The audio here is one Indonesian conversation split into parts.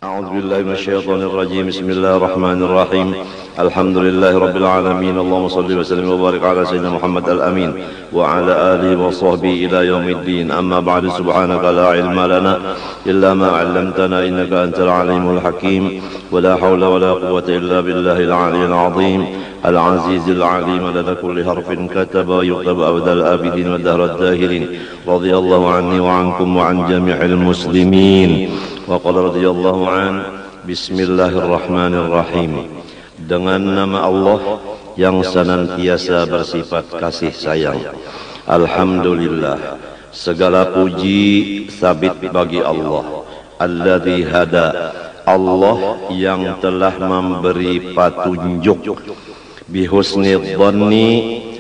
أعوذ بالله من الشيطان الرجيم. بسم الله الرحمن الرحيم. الحمد لله رب العالمين. اللهم صل وسلم وبارك على سيدنا محمد الأمين وعلى آله وصحبه إلى يوم الدين. أما بعد، سبحانك لا علم لنا إلا ما علمتنا إنك أنت العليم الحكيم. ولا حول ولا قوة إلا بالله العلي العظيم العزيز العليم. لدى كل حرف كتب يكتب أبد الآبدين ودهر الداهرين. رضي الله عني وعنكم وعن جميع المسلمين. وقال رضي الله عنه. Bismillahirrahmanirrahim. Dengan nama Allah yang senantiasa bersifat kasih sayang. Alhamdulillah, segala puji sabit bagi Allah. Alladzi hada, Allah yang telah memberi petunjuk. Bihusni dhanni,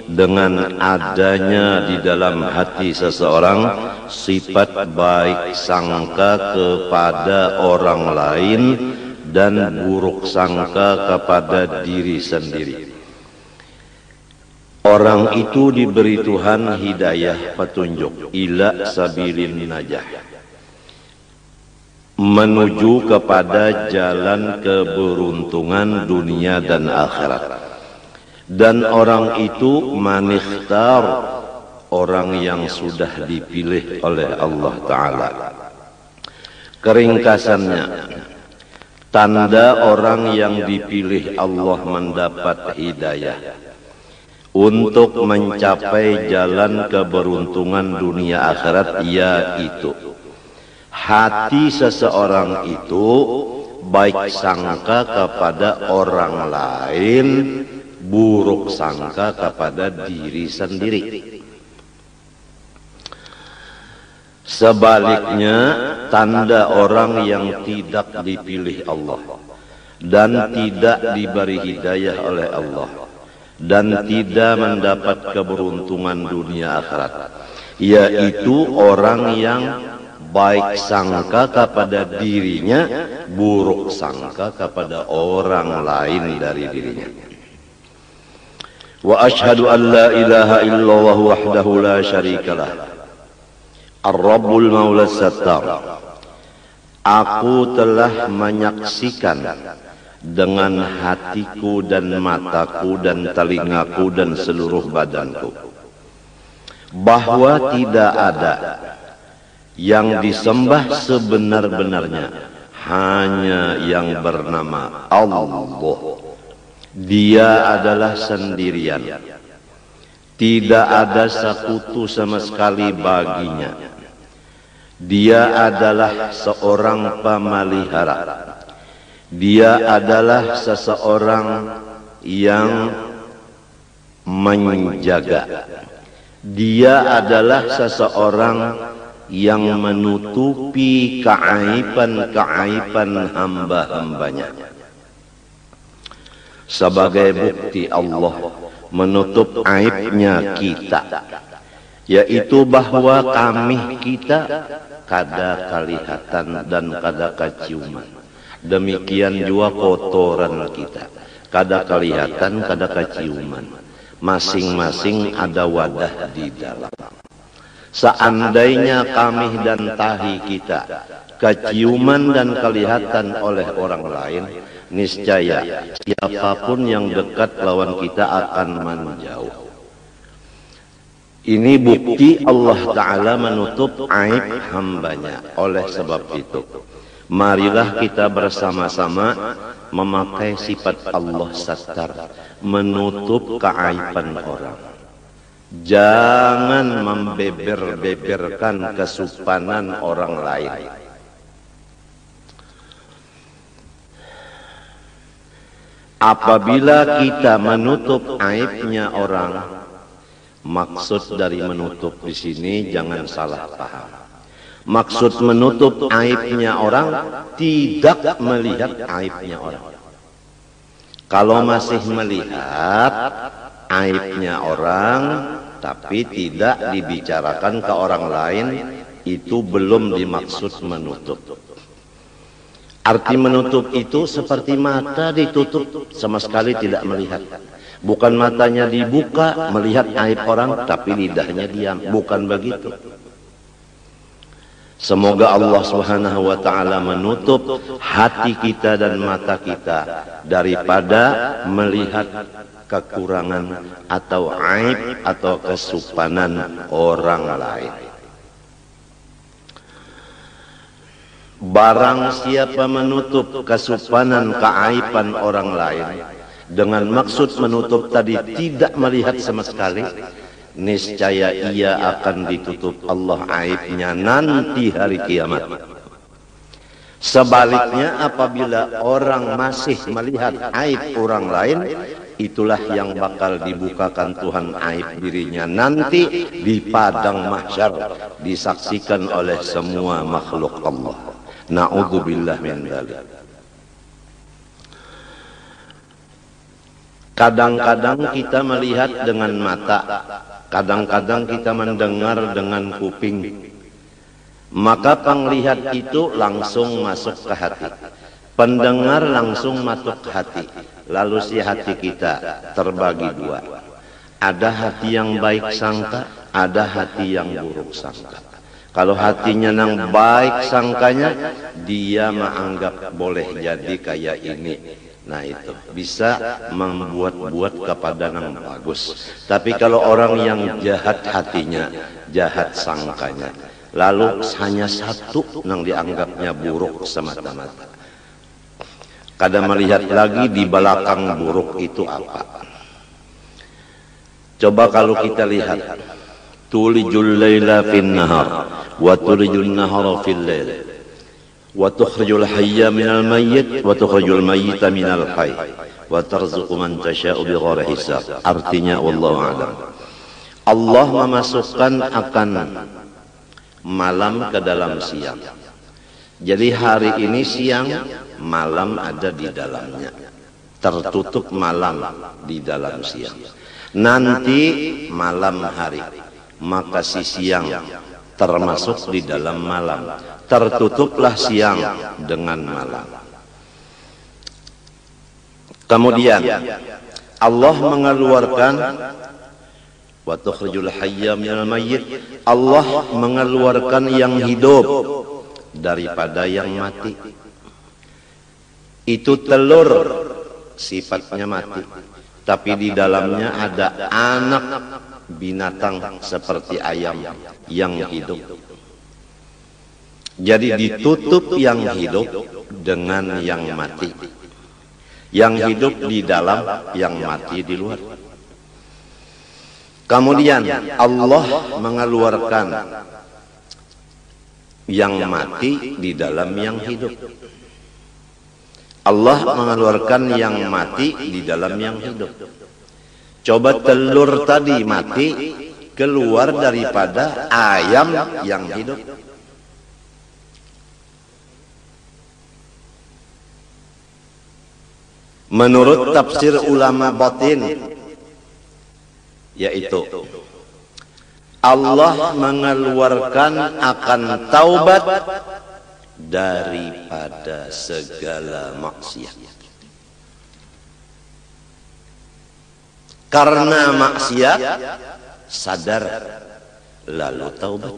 dengan adanya di dalam hati seseorang sifat baik sangka kepada orang lain dan buruk sangka kepada diri sendiri. Orang itu diberi Tuhan hidayah, petunjuk, ila sabilin najah, menuju kepada jalan keberuntungan dunia dan akhirat. Dan orang itu manikhtar, orang yang sudah dipilih oleh Allah Ta'ala. Keringkasannya, tanda orang yang dipilih Allah mendapat hidayah untuk mencapai jalan keberuntungan dunia akhirat, yaitu hati seseorang itu baik sangka kepada orang lain, buruk sangka kepada diri sendiri. Sebaliknya, tanda orang yang tidak dipilih Allah dan tidak diberi hidayah oleh Allah dan tidak mendapat keberuntungan dunia akhirat, yaitu orang yang baik sangka kepada dirinya, buruk sangka kepada orang lain dari dirinya. Wa ashhadu an la ilaha illallah wahdahu la syarikalah, ar-rabbul maula sattar. Aku telah menyaksikan dengan hatiku dan mataku dan telingaku dan seluruh badanku bahwa tidak ada yang disembah sebenar-benarnya hanya yang bernama Allah. Dia adalah sendirian, tidak ada sekutu sama sekali baginya. Dia adalah seorang pemelihara. Dia adalah seseorang yang menjaga. Dia adalah seseorang yang menutupi keaiban-keaiban hamba-hambanya. Sebagai bukti Allah menutup aibnya kita, yaitu bahwa kami kita kada kelihatan dan kada keciuman. Demikian juga kotoran kita, kada kelihatan, kada keciuman. Masing-masing ada wadah di dalam. Seandainya kami dan tahi kita keciuman dan kelihatan oleh orang lain, niscaya siapapun yang dekat lawan kita akan menjauh. Ini bukti Allah Ta'ala menutup aib hambanya. Oleh sebab itu, marilah kita bersama-sama memakai sifat Allah Sattar, menutup keaiban orang. Jangan membeber-beberkan kesupanan orang lain. Apabila kita menutup aibnya orang, maksud dari menutup di sini jangan salah paham. Maksud menutup aibnya orang tidak melihat aibnya orang. Kalau masih melihat aibnya orang tapi tidak dibicarakan ke orang lain, itu belum dimaksud menutup. Arti menutup itu seperti mata ditutup, sama sekali tidak melihat. Bukan matanya dibuka melihat aib orang tapi lidahnya diam, bukan begitu. Semoga Allah Subhanahu wa taala menutup hati kita dan mata kita daripada melihat kekurangan atau aib atau kesupanan orang lain. Barang siapa menutup kesupanan keaiban orang lain dengan maksud menutup tadi tidak melihat sama sekali, niscaya ia akan ditutup Allah aibnya nanti hari kiamat. Sebaliknya apabila orang masih melihat aib orang lain, itulah yang bakal dibukakan Tuhan aib dirinya nanti di padang mahsyar, disaksikan oleh semua makhluk Allah. Na'udzubillah min dzalik. Kadang-kadang kita melihat dengan mata, kadang-kadang kita mendengar dengan kuping. Maka penglihat itu langsung masuk ke hati, pendengar langsung masuk ke hati. Lalu si hati kita terbagi dua. Ada hati yang baik sangka, ada hati yang buruk sangka. Kalau hatinya yang baik sangkanya, dia menganggap boleh jadi kayak ini. Nah itu bisa membuat-buat kepada yang bagus. Tapi kalau orang yang jahat hatinya, jahat sangkanya, lalu hanya satu yang dianggapnya buruk semata-mata. Kadang melihat lagi di belakang buruk itu apa. Coba kalau kita lihat, tulijul laila fin nahar wa tulijul nahara fil lail wa tukhrijul hayya minal mayyit wa tukhrijul mayyita minal hayy wa tarzuqu man tasha'u bighairi hisab. Artinya wallahu a'lam. Allah memasukkan akan malam ke dalam siang. Jadi hari ini siang, malam ada di dalamnya. Tertutup malam di dalam siang. Nanti malam hari, maka si siang termasuk di dalam malam. Tertutuplah siang dengan malam. Kemudian Allah mengeluarkan wa tukhrijul hayya minal mayyit. Allah mengeluarkan yang hidup daripada yang mati. Itu telur sifatnya mati, tapi di dalamnya ada anak binatang seperti ayam yang hidup. Jadi ditutup yang hidup dengan yang mati. Yang hidup di dalam, yang mati di luar. Kemudian Allah mengeluarkan yang mati di dalam yang hidup. Allah mengeluarkan yang mati di dalam yang hidup. Coba telur tadi mati keluar daripada ayam yang hidup. Menurut tafsir ulama batin, yaitu Allah mengeluarkan akan taubat daripada segala maksiat. Karena maksiat sadar lalu taubat.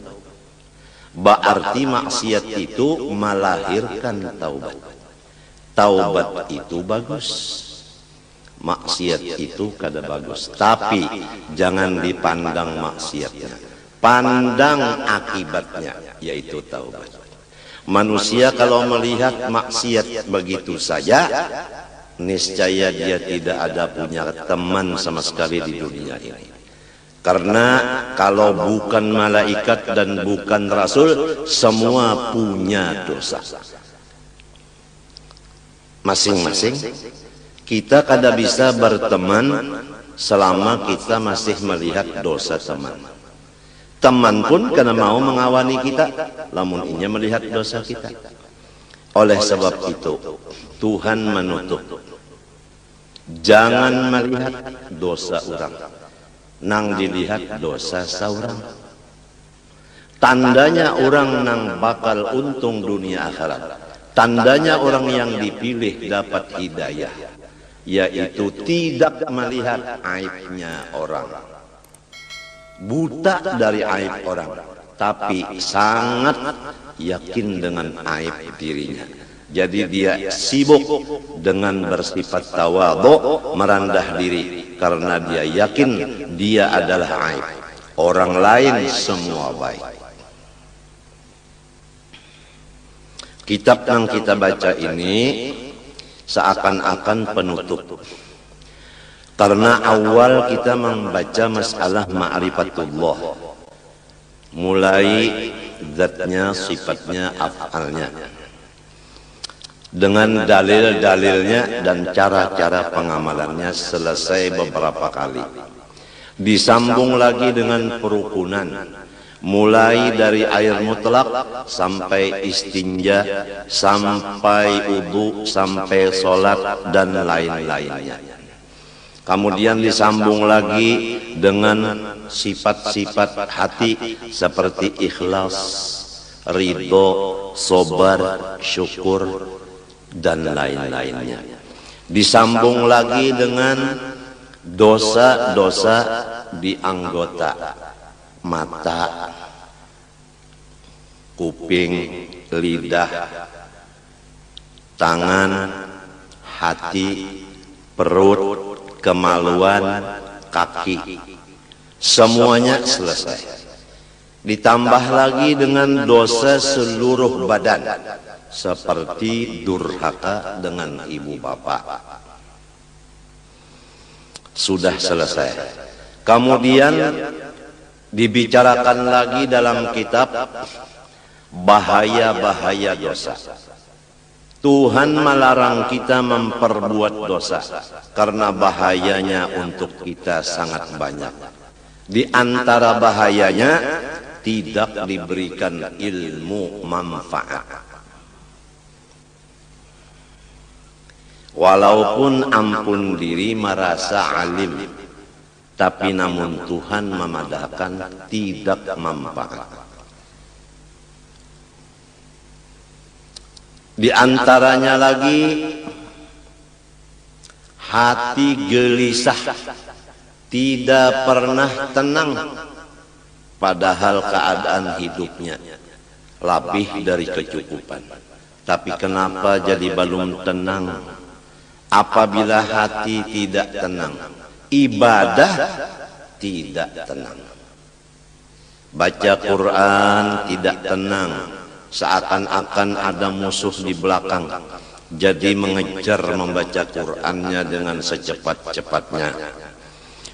Berarti maksiat itu melahirkan taubat. Taubat itu bagus, maksiat itu kada bagus. Tapi jangan dipandang maksiatnya, pandang akibatnya, yaitu taubat. Manusia kalau melihat maksiat begitu saja, niscaya dia tidak ada punya teman sama sekali di dunia ini. Karena kalau bukan malaikat dan bukan rasul, semua punya dosa. Masing-masing kita kada bisa berteman selama kita masih melihat dosa teman. Teman pun kada mau mengawani kita lamun inya melihat dosa kita. Oleh sebab itu Tuhan menutup. Jangan melihat dosa orang, nang dilihat dosa saurang. Tandanya orang nang bakal untung dunia akhirat, tandanya orang yang dipilih dapat hidayah, yaitu tidak melihat aibnya orang, buta dari aib orang, tapi sangat yakin dengan aib dirinya. Jadi dia sibuk dengan bersifat tawadhu, merendah diri, karena dia yakin dia adalah aib. Orang lain semua baik. Kitab yang kita baca ini seakan-akan penutup. Karena awal kita membaca masalah ma'rifatullah, mulai zatnya, sifatnya, af'alnya, dengan dalil-dalilnya dan cara-cara pengamalannya selesai beberapa kali. Disambung lagi dengan perukunan, mulai dari air mutlak sampai istinja, sampai wudu, sampai sholat dan lain-lainnya. Kemudian disambung lagi dengan sifat-sifat hati seperti ikhlas, ridho, sabar, syukur dan lain-lainnya. Disambung lagi dengan dosa-dosa di anggota mata, kuping, lidah, tangan, hati, perut, kemaluan, kaki, semuanya selesai. Ditambah lagi dengan dosa seluruh badan, seperti durhaka dengan ibu bapak. Sudah selesai. Kemudian dibicarakan lagi dalam kitab bahaya-bahaya dosa. Tuhan melarang kita memperbuat dosa karena bahayanya untuk kita sangat banyak. Di antara bahayanya tidak diberikan ilmu manfaat. Walaupun ampun diri merasa alim, tapi namun Tuhan memadahkan tidak manfaat. Di antaranya lagi hati gelisah, tidak pernah tenang, padahal keadaan hidupnya lebih dari kecukupan. Tapi kenapa jadi belum tenang? Apabila hati tidak tenang, ibadah tidak tenang. Baca Quran tidak tenang, seakan-akan ada musuh di belakang, jadi mengejar membaca Qur'annya dengan secepat-cepatnya.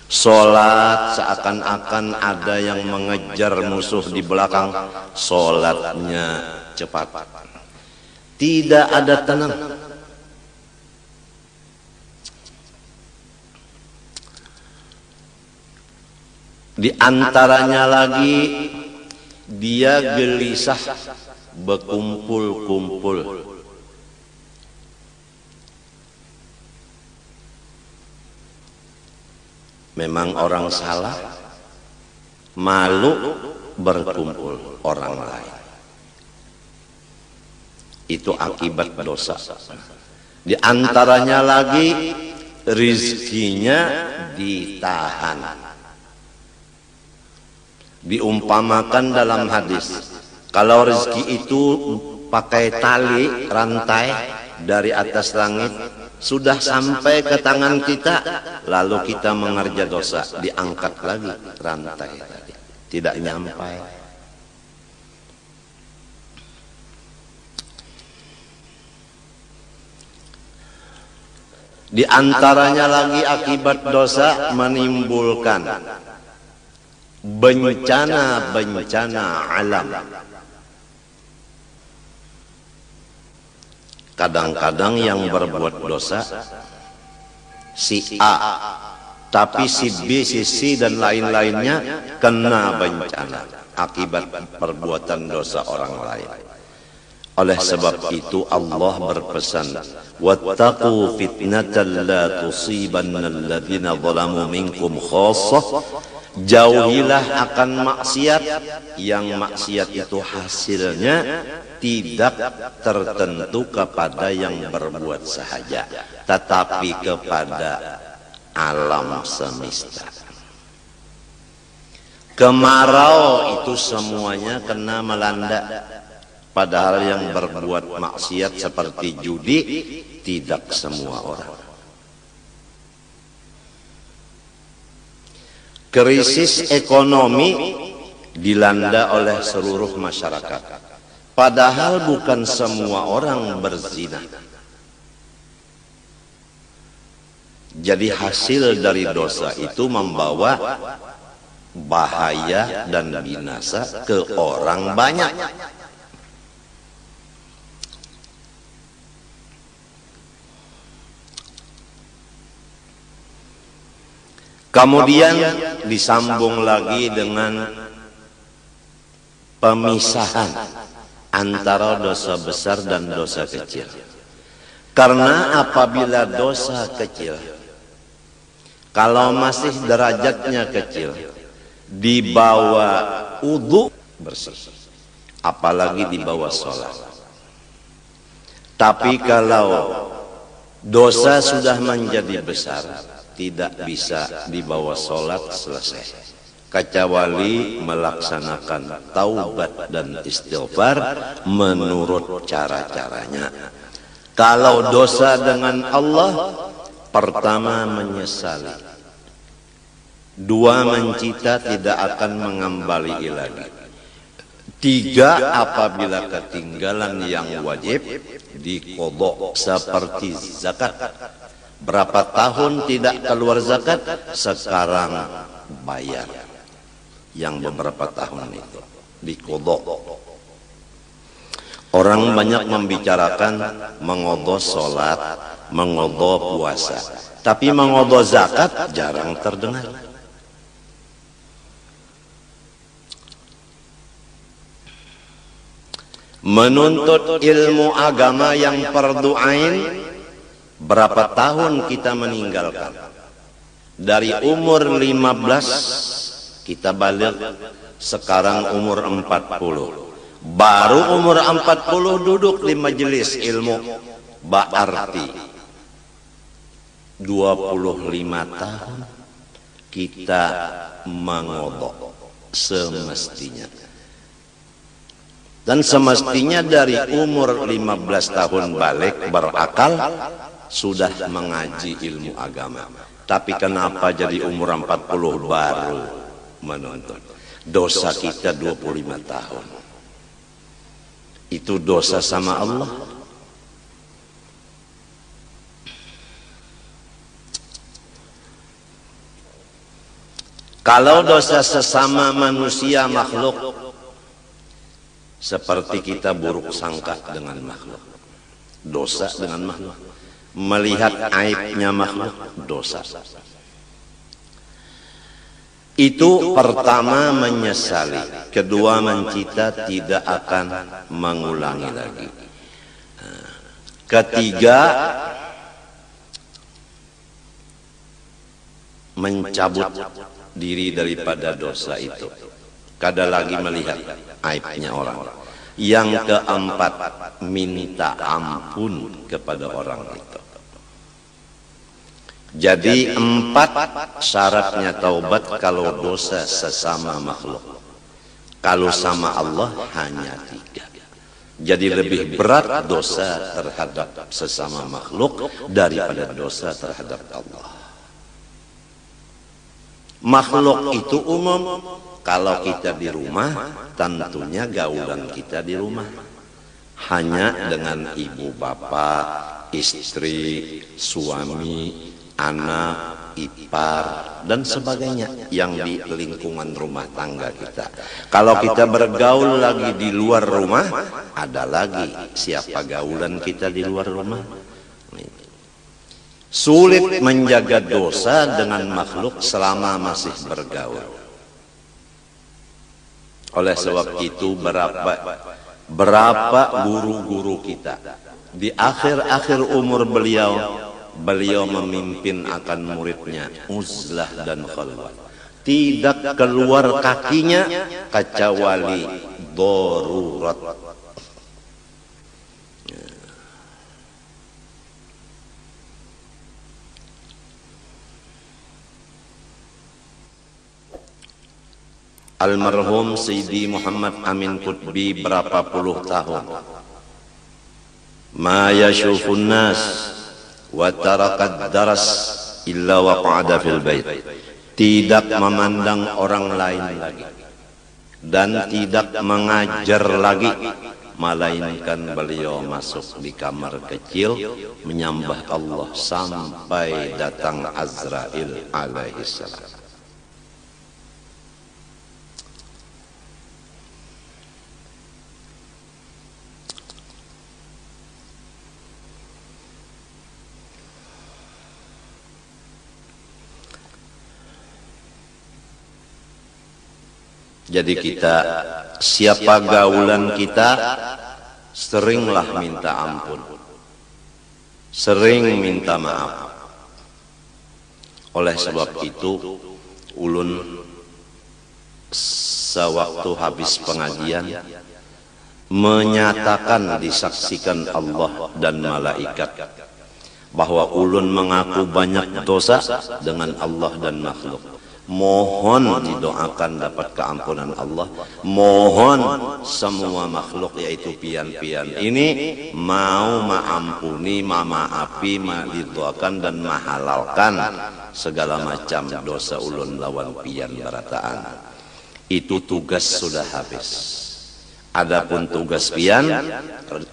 Sholat seakan-akan ada yang mengejar musuh di belakang, sholatnya cepat. Tidak ada tenang. Di antaranya lagi dia gelisah, berkumpul-kumpul. Memang orang salah, malu berkumpul orang lain. Itu akibat dosa. Di antaranya lagi rizkinya ditahan. Diumpamakan dalam hadis, kalau rezeki itu pakai tali rantai dari atas langit, sudah sampai ke tangan kita, lalu kita mengerja dosa, diangkat lagi rantai tadi, tidak nyampai. Di antaranya lagi akibat dosa menimbulkan bencana-bencana alam. Kadang-kadang yang berbuat dosa si A, tapi si B, si C dan lain-lainnya kena bencana akibat perbuatan dosa orang lain. Oleh sebab itu Allah berpesan, wattaqu fitnatan la tusibanna alladhina zalamu minkum khassah. Jauhilah akan maksiat, yang maksiat itu hasilnya tidak tertentu kepada yang berbuat sahaja, tetapi kepada alam semesta. Kemarau itu semuanya kena melanda. Padahal yang berbuat maksiat seperti judi tidak semua orang. Krisis ekonomi dilanda oleh seluruh masyarakat. Padahal bukan semua orang berzina. Jadi hasil dari dosa itu membawa bahaya dan binasa ke orang banyak. Kemudian disambung lagi dengan pemisahan antara dosa besar dan dosa kecil. Karena apabila dosa kecil, kalau masih derajatnya kecil, di bawah wudu bersih, apalagi di bawah sholat. Tapi kalau dosa sudah menjadi besar, tidak bisa dibawa sholat selesai, kecuali melaksanakan taubat dan istighfar menurut cara-caranya. Kalau dosa dengan Allah, pertama menyesali, dua mencita tidak akan mengembali lagi, tiga apabila ketinggalan yang wajib diqodho seperti zakat. Berapa tahun tidak keluar zakat, sekarang bayar yang beberapa tahun itu diqodho. Orang banyak membicarakan mengodho sholat, mengodho puasa, tapi mengodho zakat jarang terdengar. Menuntut ilmu agama yang fardu ain, berapa tahun kita meninggalkan? Dari umur 15 kita balik, sekarang umur 40. Baru umur 40 duduk di majelis ilmu, berarti 25 tahun kita mengodho semestinya. Dan semestinya dari umur 15 tahun balik berakal, sudah mengaji ilmu agama. Tapi kenapa jadi umur 40 baru menuntut? Dosa kita 25 tahun. Itu dosa sama Allah. Kalau dosa sesama manusia makhluk, seperti kita buruk sangka dengan makhluk, dosa dengan makhluk. Melihat aibnya makhluk, dosa. Itu pertama menyesali, kedua mencita tidak akan mengulangi lagi, ketiga mencabut diri daripada dosa itu, kada lagi melihat aibnya orang. Yang keempat, minta ampun kepada orang itu. Jadi 4 syaratnya taubat kalau dosa sesama makhluk. Kalau sama Allah hanya 3. Jadi lebih berat dosa terhadap sesama makhluk daripada dosa terhadap Allah. Makhluk itu umum. Kalau kita di rumah, tentunya gaulan kita di rumah hanya dengan ibu bapak, istri, suami, anak, ipar, dan sebagainya yang di lingkungan rumah tangga kita. Kalau kita bergaul lagi di luar rumah, ada lagi siapa gaulan kita di luar rumah. Sulit menjaga dosa dengan makhluk selama masih bergaul. Oleh sebab itu berapa guru-guru kita di akhir-akhir umur beliau memimpin akan muridnya uzlah dan khalwat, tidak keluar kakinya kecuali darurat. almarhum Sayyidi Muhammad Amin Qutbi berapa puluh tahun. Ma yashufun nas wa tarakat daras illa waqa'ada fil bait. Tidak memandang orang lain lagi dan tidak mengajar lagi, melainkan beliau masuk di kamar kecil menyembah Allah sampai datang Azrail alaihissalam. Jadi kita, siapa gaulan kita, seringlah minta ampun, sering minta maaf. Oleh sebab itu, ulun sewaktu habis pengajian menyatakan, disaksikan Allah dan malaikat bahwa ulun mengaku banyak dosa dengan Allah dan makhluk. Mohon didoakan dapat keampunan Allah. Mohon semua makhluk yaitu pian-pian ini mau maampuni, mamaapi, didoakan dan mahalalkan segala macam dosa ulun lawan pian barataan. Itu tugas sudah habis. Adapun tugas pian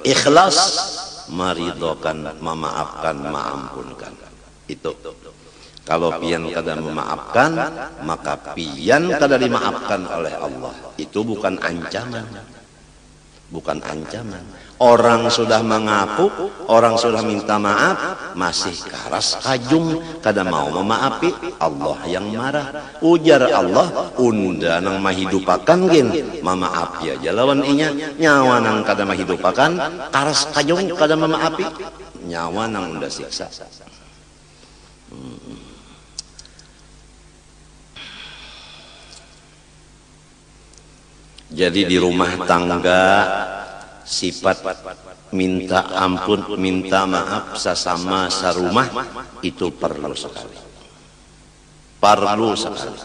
ikhlas meridhokan, memaafkan, maampunkan. Itu. Kalau pian kada memaafkan, maka pian kada dimaafkan oleh Allah. Itu bukan ancaman. Bukan ancaman. Orang sudah mengaku, orang sudah minta maaf, masih karas kajung, kada mau memaafi, Allah yang marah. Ujar Allah, unda nang mahidupakan gin, mamaaf ya jalawan inya, nyawa nang kada mahidupakan, karas kajung kada memaafi, nyawa nang unda siksa. Jadi di rumah tangga sifat minta ampun, minta maaf sesama sarumah itu perlu sekali. Perlu sekali.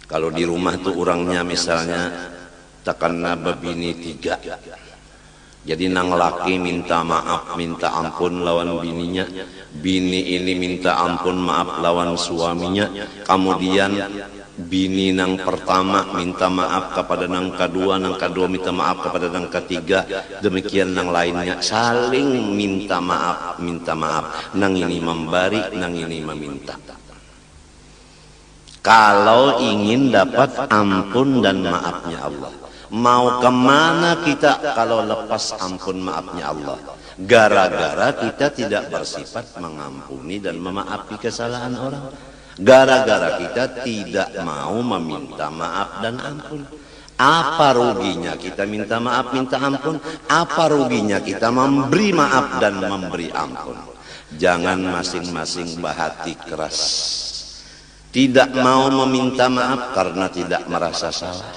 Kalau di rumah tuh orangnya misalnya takana babini 3. Jadi nang laki minta maaf, minta ampun lawan bininya, bini ini minta ampun maaf lawan suaminya, kemudian bini nang pertama minta maaf kepada nang kedua minta maaf kepada nang ketiga, demikian nang lainnya saling minta maaf, nang ini memberi, nang ini meminta. Kalau ingin dapat ampun dan maafnya Allah, mau kemana kita kalau lepas ampun maafnya Allah? Gara-gara kita tidak bersifat mengampuni dan memaafi kesalahan orang. Gara-gara kita tidak mau meminta maaf dan ampun. Apa ruginya kita minta maaf, minta ampun? Apa ruginya kita memberi maaf dan memberi ampun? Jangan masing-masing bahati keras. Tidak mau meminta maaf karena tidak merasa salah.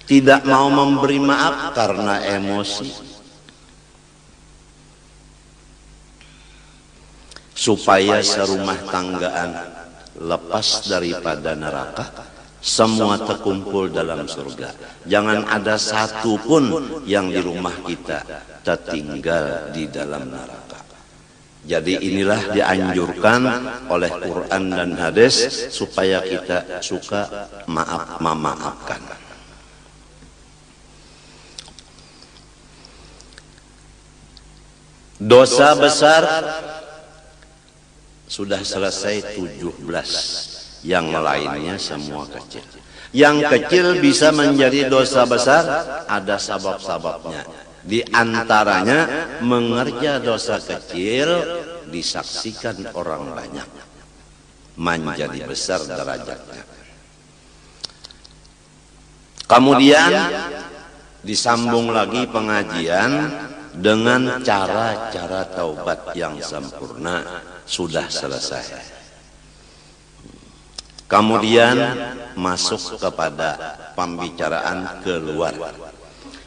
Tidak mau memberi maaf karena emosi. Supaya serumah tanggaan lepas daripada neraka, semua terkumpul dalam surga. Jangan ada satu pun yang di rumah kita tertinggal di dalam neraka. Jadi inilah dianjurkan oleh Quran dan hadis supaya kita suka memaafkan. Dosa besar sudah selesai 17, yang lainnya semua kecil. Yang kecil bisa menjadi dosa besar, ada sabab-sababnya. Di antaranya mengerja dosa kecil disaksikan orang banyak, menjadi besar derajatnya. Kemudian disambung lagi pengajian dengan cara-cara taubat yang sempurna. Sudah selesai. Kemudian masuk kepada pembicaraan keluar,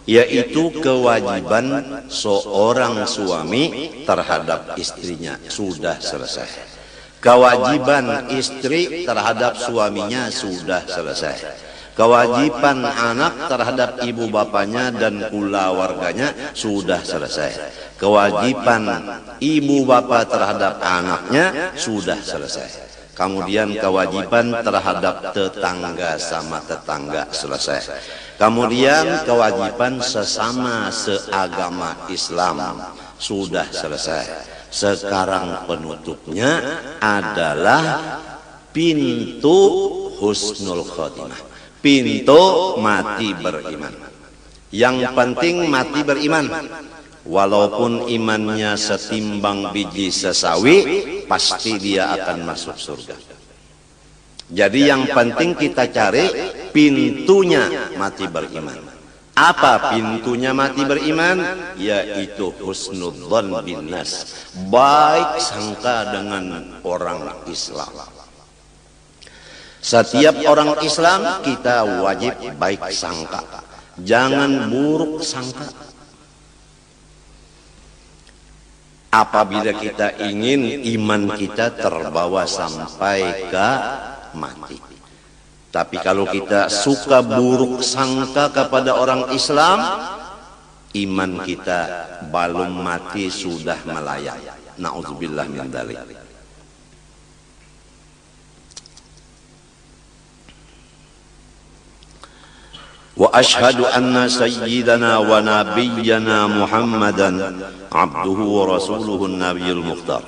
yaitu kewajiban seorang suami terhadap istrinya. Sudah selesai. Kewajiban istri terhadap suaminya sudah selesai. Kewajiban anak terhadap ibu bapaknya dan keluarganya sudah selesai. Kewajiban ibu bapak terhadap anaknya sudah selesai. Kemudian kewajiban terhadap tetangga sama tetangga selesai. Kemudian kewajiban sesama seagama Islam sudah selesai. Sekarang penutupnya adalah pintu husnul khotimah, pintu mati beriman. Yang penting mati beriman. Walaupun imannya setimbang biji sesawi, pasti dia akan masuk surga. Jadi yang penting kita cari pintunya mati beriman. Apa pintunya mati beriman? Yaitu husnudzon bin nas, baik sangka dengan orang Islam. Setiap orang Islam kita wajib baik sangka, jangan buruk sangka. Apabila kita ingin iman kita terbawa sampai ke mati. Tapi kalau kita suka buruk sangka kepada orang Islam, iman kita belum mati sudah melayang. Na'udzubillah min dzalik. Wa ashhadu anna sayyidana wa nabiyyana Muhammadan abduhu wa rasuluhu nabiyul mukhtar.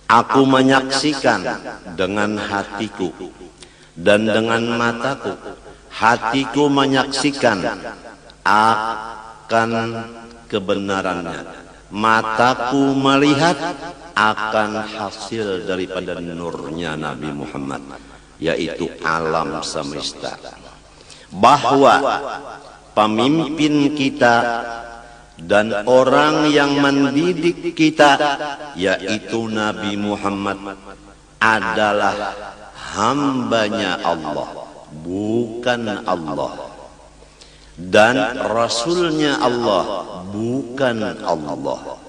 Aku menyaksikan dengan hatiku dan dengan mataku. Hatiku menyaksikan akan kebenarannya. Mataku melihat akan hasil daripada nurnya Nabi Muhammad, yaitu alam semesta. Bahwa pemimpin kita dan orang yang mendidik kita, yaitu Nabi Muhammad, adalah hambanya Allah, bukan Allah, dan Rasulnya Allah, bukan Allah.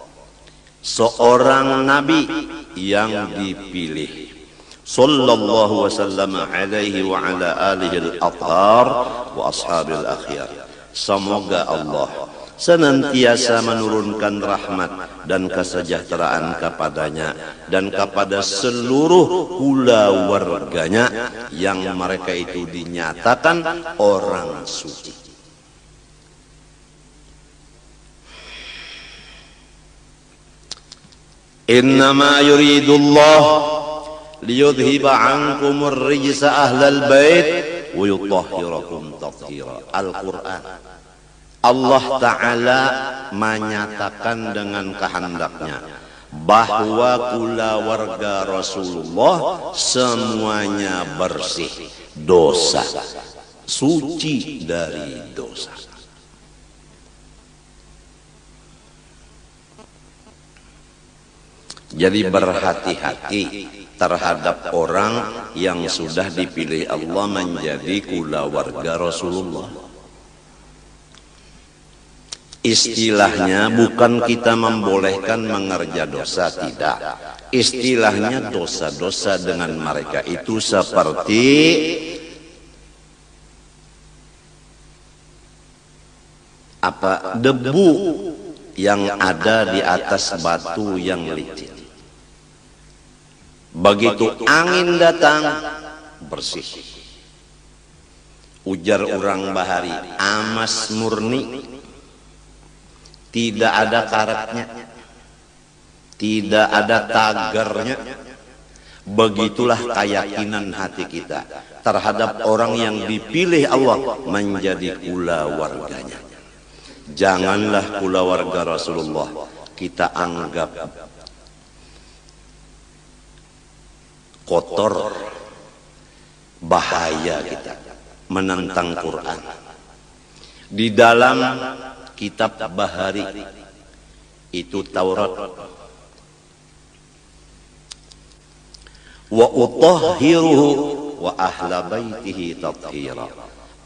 Seorang Nabi yang dipilih, sallallahu wasallam alaihi wa ala alihi al-athhar wa ashabil akhyar. Semoga Allah senantiasa menurunkan rahmat dan kesejahteraan kepadanya dan kepada seluruh keluarganya yang mereka itu dinyatakan orang suci. Innama yuridullah liyudhiba ankumur rijsa ahlal bait wa yutahhirakum tathira. Al-Quran. Allah Ta'ala menyatakan dengan kehendaknya bahwa keluarga Rasulullah semuanya bersih dosa, suci dari dosa. Jadi berhati-hati terhadap orang yang sudah dipilih Allah menjadi keluarga Rasulullah. Istilahnya bukan kita membolehkan mengerja dosa, tidak. Istilahnya dosa-dosa dengan mereka itu seperti apa? Debu yang ada di atas batu yang licin. Begitu angin datang, bersih. Ujar orang Bahari, amas murni, tidak ada karatnya, tidak ada tagarnya. Begitulah keyakinan hati kita terhadap orang yang dipilih Allah menjadi keluarganya. Janganlah keluarga Rasulullah kita anggap kotor, bahaya kita menentang Quran. Di dalam kitab Bahari itu Taurat, wa utahhiruhu wa ahla baitihi tathira.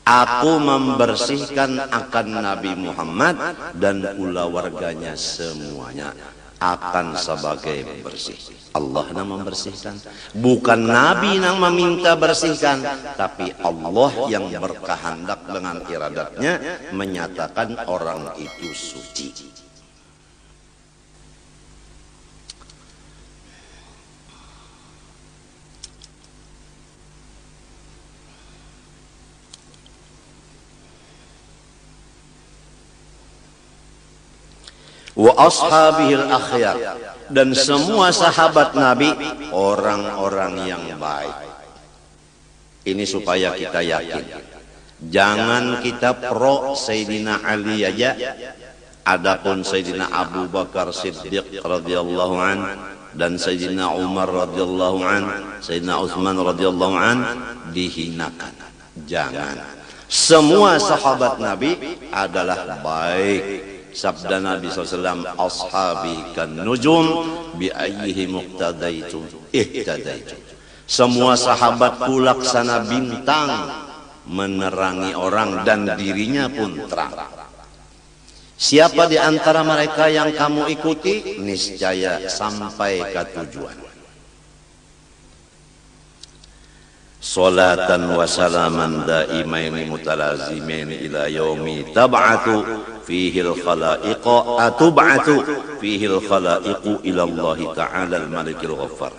Aku membersihkan akan Nabi Muhammad dan keluarganya semuanya. akan sebagai bersih. Allah yang membersihkan, bukan Nabi yang meminta bersihkan, tapi Allah yang berkehendak dengan iradatnya menyatakan orang itu suci. Wa ashabihil akhyar, dan semua sahabat Nabi orang-orang yang baik. Ini supaya kita yakin, jangan kita pro Sayyidina Ali aja, adapun Sayyidina Abu Bakar Siddiq radhiyallahu an dan Sayyidina Umar radhiyallahu an, Sayyidina Utsman radhiyallahu an dihinakan. Jangan. Semua sahabat Nabi adalah baik. Sabda Nabi SAW, ashabi kan nujum bi ayyihi muqtadaitu ihtadaitu. Semua sahabatku laksana bintang menerangi orang dan dirinya pun terang. Siapa di antara mereka yang kamu ikuti, niscaya sampai ke tujuan. Salatan wa salaman daimaini mutalazimaini ila yaumi tab'atu fihi al-khalaiqa atub'atu fihi al-khalaiqu ila Allah Ta'ala al-Malikil Ghaffar.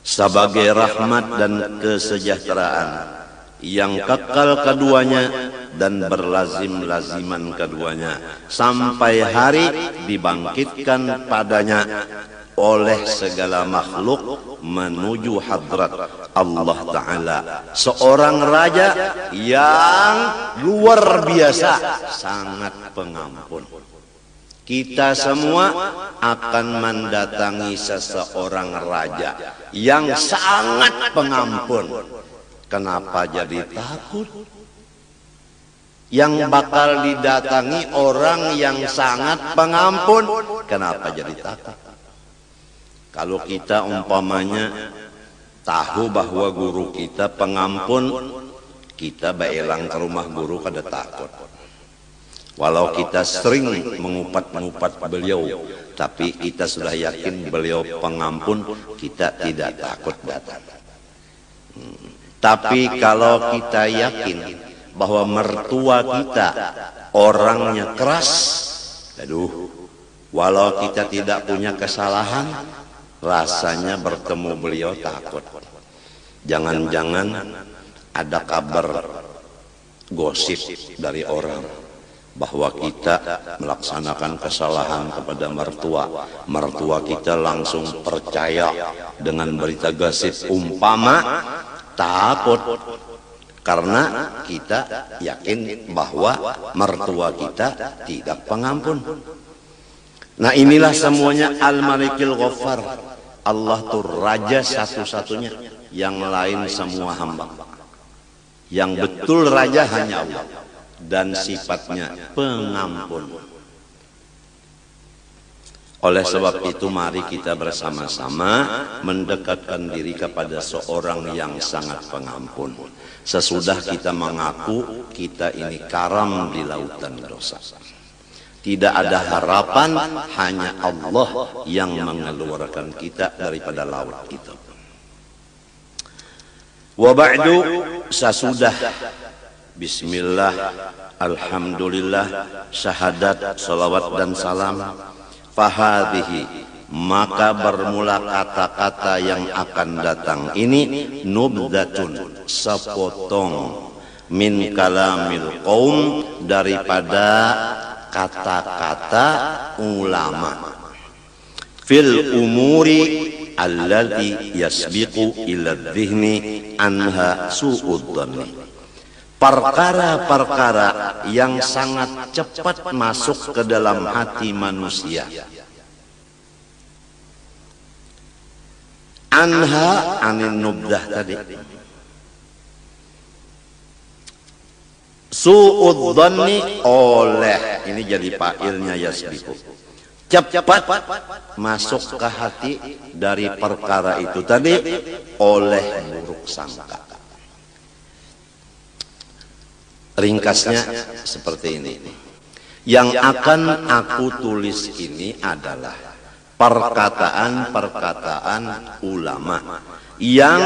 Sebagai rahmat dan kesejahteraan yang kekal keduanya dan berlazim-laziman keduanya sampai hari dibangkitkan padanya oleh segala makhluk menuju hadrat Allah Ta'ala, seorang raja yang luar biasa, sangat pengampun. Kita semua akan mendatangi seseorang raja yang sangat pengampun. Kenapa jadi takut? Yang bakal didatangi orang yang sangat pengampun, kenapa jadi takut? Kalau kita umpamanya tahu bahwa guru kita pengampun, kita baelang ke rumah guru kada takut. Walau kita sering mengupat-ngupat beliau, tapi kita sudah yakin beliau pengampun, kita tidak takut datang. Tapi kalau kita yakin bahwa mertua kita orangnya keras, aduh, walau kita tidak punya kesalahan, rasanya bertemu beliau takut. Jangan-jangan ada kabar gosip dari orang bahwa kita melaksanakan kesalahan kepada mertua. Mertua kita langsung percaya dengan berita gosip, umpama takut karena kita yakin bahwa mertua kita tidak pengampun. Nah, inilah semuanya Al-Malikil Ghaffar. Allah tuh raja satu-satunya, yang lain semua hamba. Yang betul raja hanya Allah, dan sifatnya pengampun. Oleh sebab itu mari kita bersama-sama mendekatkan diri kepada seorang yang sangat pengampun. Sesudah kita mengaku kita ini karam di lautan dosa. Tidak ada harapan, hanya Allah yang mengeluarkan kita daripada laut itu. Wa ba'du, sesudah bismillah, alhamdulillah, syahadat, salawat dan salam, fahadhihi, maka bermula kata-kata yang akan datang ini nubdatun, sepotong min kalamil qaum, daripada kata-kata ulama fil umuri allati yasbiqu ila dhihni anha su'uddhanni, perkara-perkara yang sangat cepat masuk ke dalam hati manusia. Anha anin nubdah tadi, su'uddhanni oleh, ini jadi fa'ilnya yasbiqu, cepat masuk ke hati dari perkara itu tadi oleh buruk sangka. Ringkasnya seperti ini. Yang akan aku tulis ini adalah perkataan-perkataan ulama yang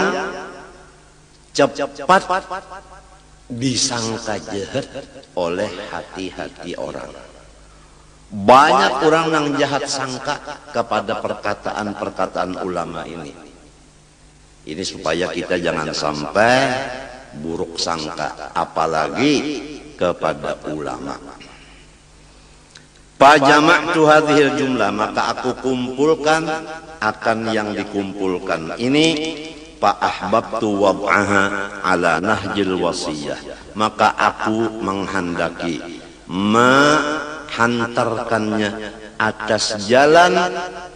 cepat disangka jahat oleh hati-hati orang. Banyak orang yang jahat sangka kepada perkataan-perkataan ulama ini. Ini supaya kita jangan sampai buruk sangka, apalagi kepada ulama. Fajama'tu hadhil jumlah, maka aku kumpulkan akan yang dikumpulkan ini. Fa'ahbabtu wad'aha ala nahjil wasiyah, maka aku menghendaki menghantarkannya atas jalan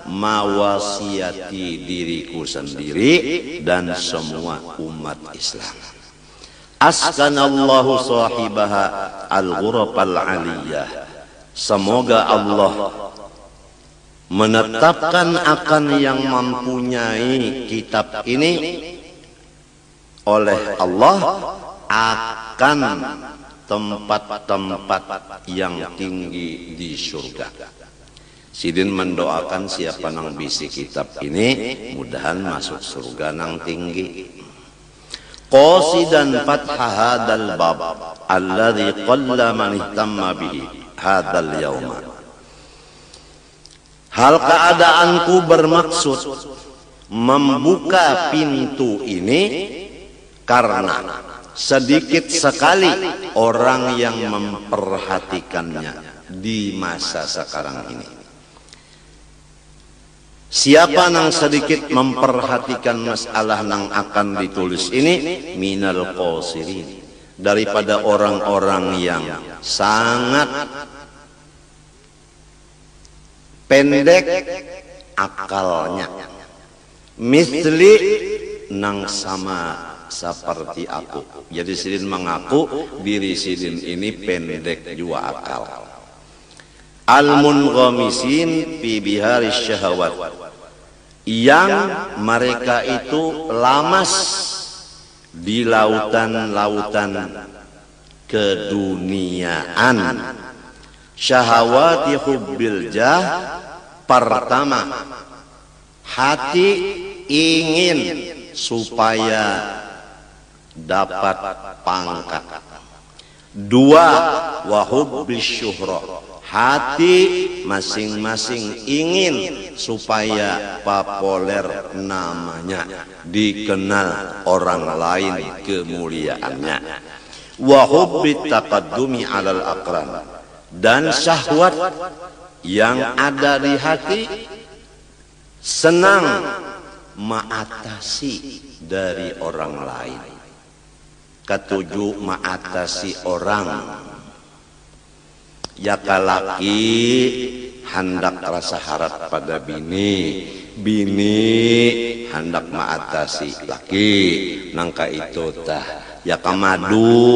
mawasiyati diriku sendiri dan semua umat Islam. Askanallahu sahibaha al-ghurafal aliyah, semoga Allah menetapkan akan yang mempunyai kitab ini oleh Allah akan tempat-tempat yang tinggi di surga. Sidin mendoakan siapa nang bisi kitab ini mudahan masuk surga nang tinggi. Qasidan fatha hadal bab alladhi qalla man ihtamma bihi hadal yawma. Hal keadaanku bermaksud membuka pintu ini karena sedikit sekali orang yang memperhatikannya di masa sekarang ini. Siapa yang sedikit memperhatikan masalah yang akan ditulis ini? Minal qasirin, daripada orang-orang yang sangat pendek akalnya, misli nang sama seperti aku. Jadi Sidin mengaku diri Sidin ini pendek juga akal. Al-munghamisin fi biharis syahawat, yang mereka itu lamas di lautan-lautan keduniaan. Syahawati hubbil jah, pertama hati ingin supaya dapat pangkat. Dua, wa hubbis syuhrah, hati masing-masing ingin supaya populer namanya, dikenal orang lain kemuliaannya. Wa hubbit taqaddumi 'alal aqran, dan syahwat yang ada di hati senang mengatasi dari orang lain. Ketujuh, mengatasi orang. Ya kalaki hendak rasa harap pada bini, bini hendak mengatasi laki, nangka itu tah ya kamadu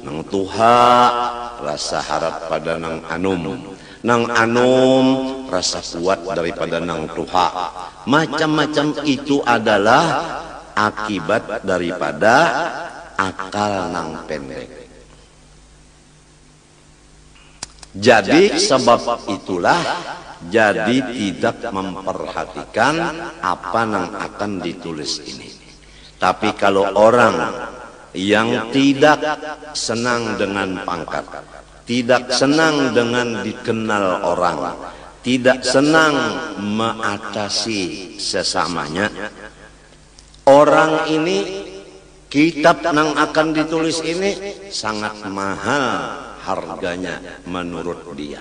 nang tuha rasa harap pada nang anum rasa kuat daripada nang tuha. Macam-macam itu adalah akibat daripada akal nang pendek. Jadi sebab itulah jadi tidak memperhatikan apa yang akan ditulis ini. Tapi kalau orang yang tidak senang dengan pangkat, tidak senang dengan dikenal orang, tidak senang mengatasi sesamanya, orang ini kitab yang akan ditulis ini sangat mahal harganya menurut dia.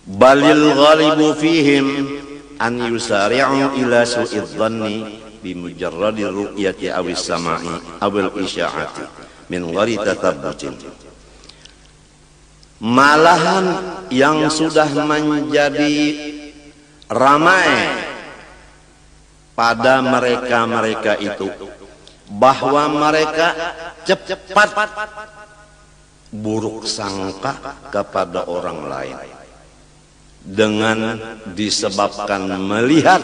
Balil ghalibu fihim an yusari'u ila su'idh dhanni bi mujarradi ru'yati awis sama'i awil isya'ati min ghairi tatabbutin. Malahan yang sudah menjadi ramai pada mereka-mereka itu bahwa mereka cepat buruk sangka kepada orang lain dengan disebabkan melihat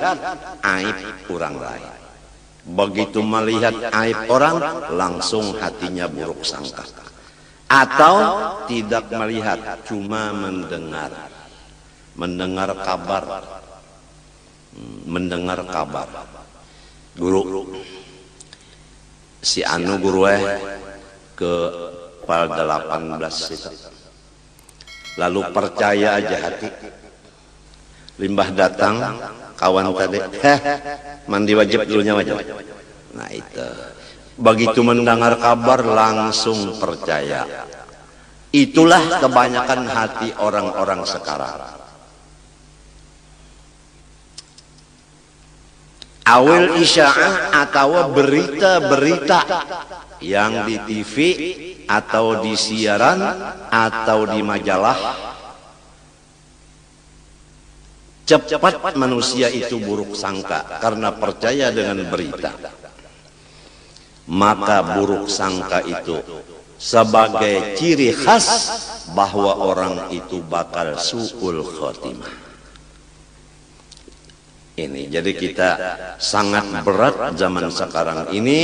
aib orang lain. Begitu melihat aib orang langsung hatinya buruk sangka, atau tidak melihat cuma mendengar mendengar kabar. Mendengar kabar. Guru, si anu guru ke pal 18 itu. Lalu percaya aja hati. Limbah datang, kawan tadi, mandi wajib dulunya wajib. Nah itu, begitu mendengar kabar langsung percaya. Itulah kebanyakan hati orang-orang sekarang. Awal isya'ah atau berita-berita yang di TV atau di siaran atau di majalah, cepat manusia itu buruk sangka karena percaya dengan berita. Maka buruk sangka itu sebagai ciri khas bahwa orang itu bakal su'ul khotimah. Ini jadi kita sangat berat zaman sekarang ini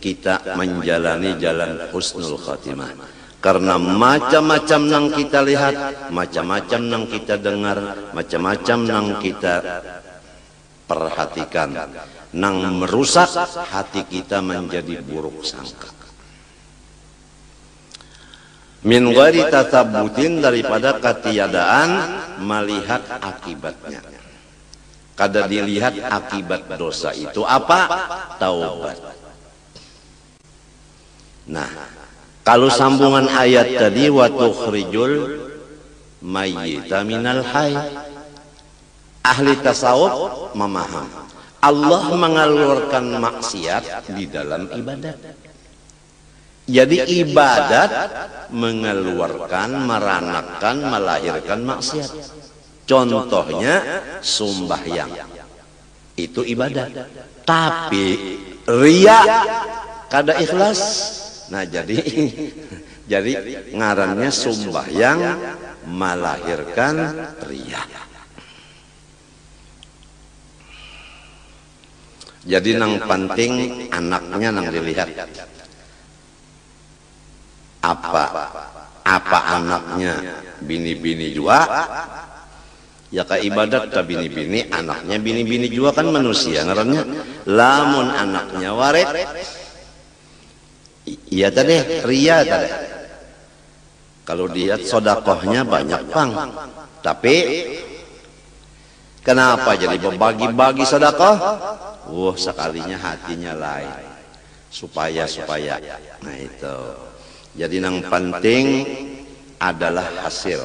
kita menjalani jalan husnul khotimah. Karena macam-macam yang kita lihat, macam-macam yang kita dengar, macam-macam yang kita perhatikan, yang merusak hati kita menjadi buruk sangka. Min ghairi tatabbutin, daripada ketiadaan melihat akibatnya. Kada dilihat akibat dosa itu apa? Taubat. Nah, kalau sambungan ayat tadi, wa tukhrijul mayyita minal hayy. Ahli tasawuf memaham Allah mengeluarkan maksiat di dalam ibadat. Jadi ibadat mengeluarkan, meranakan, melahirkan maksiat. Contohnya sembahyang, itu ibadat. Tapi riya kada ikhlas. Nah jadi ngarannya sembahyang melahirkan riya. Jadi nang penting anaknya nang dilihat. Apa anaknya bini-bini juga, ya ka ibadat ka bini-bini, anaknya bini-bini juga kan manusia ngarannya. Lamun anaknya waret, iya tadi ria tadi. Kalau lihat sodakohnya banyak pang, tapi kenapa jadi berbagi-bagi sodakoh? Sekalinya hatinya lain, supaya. Nah itu. Jadi yang penting adalah hasil.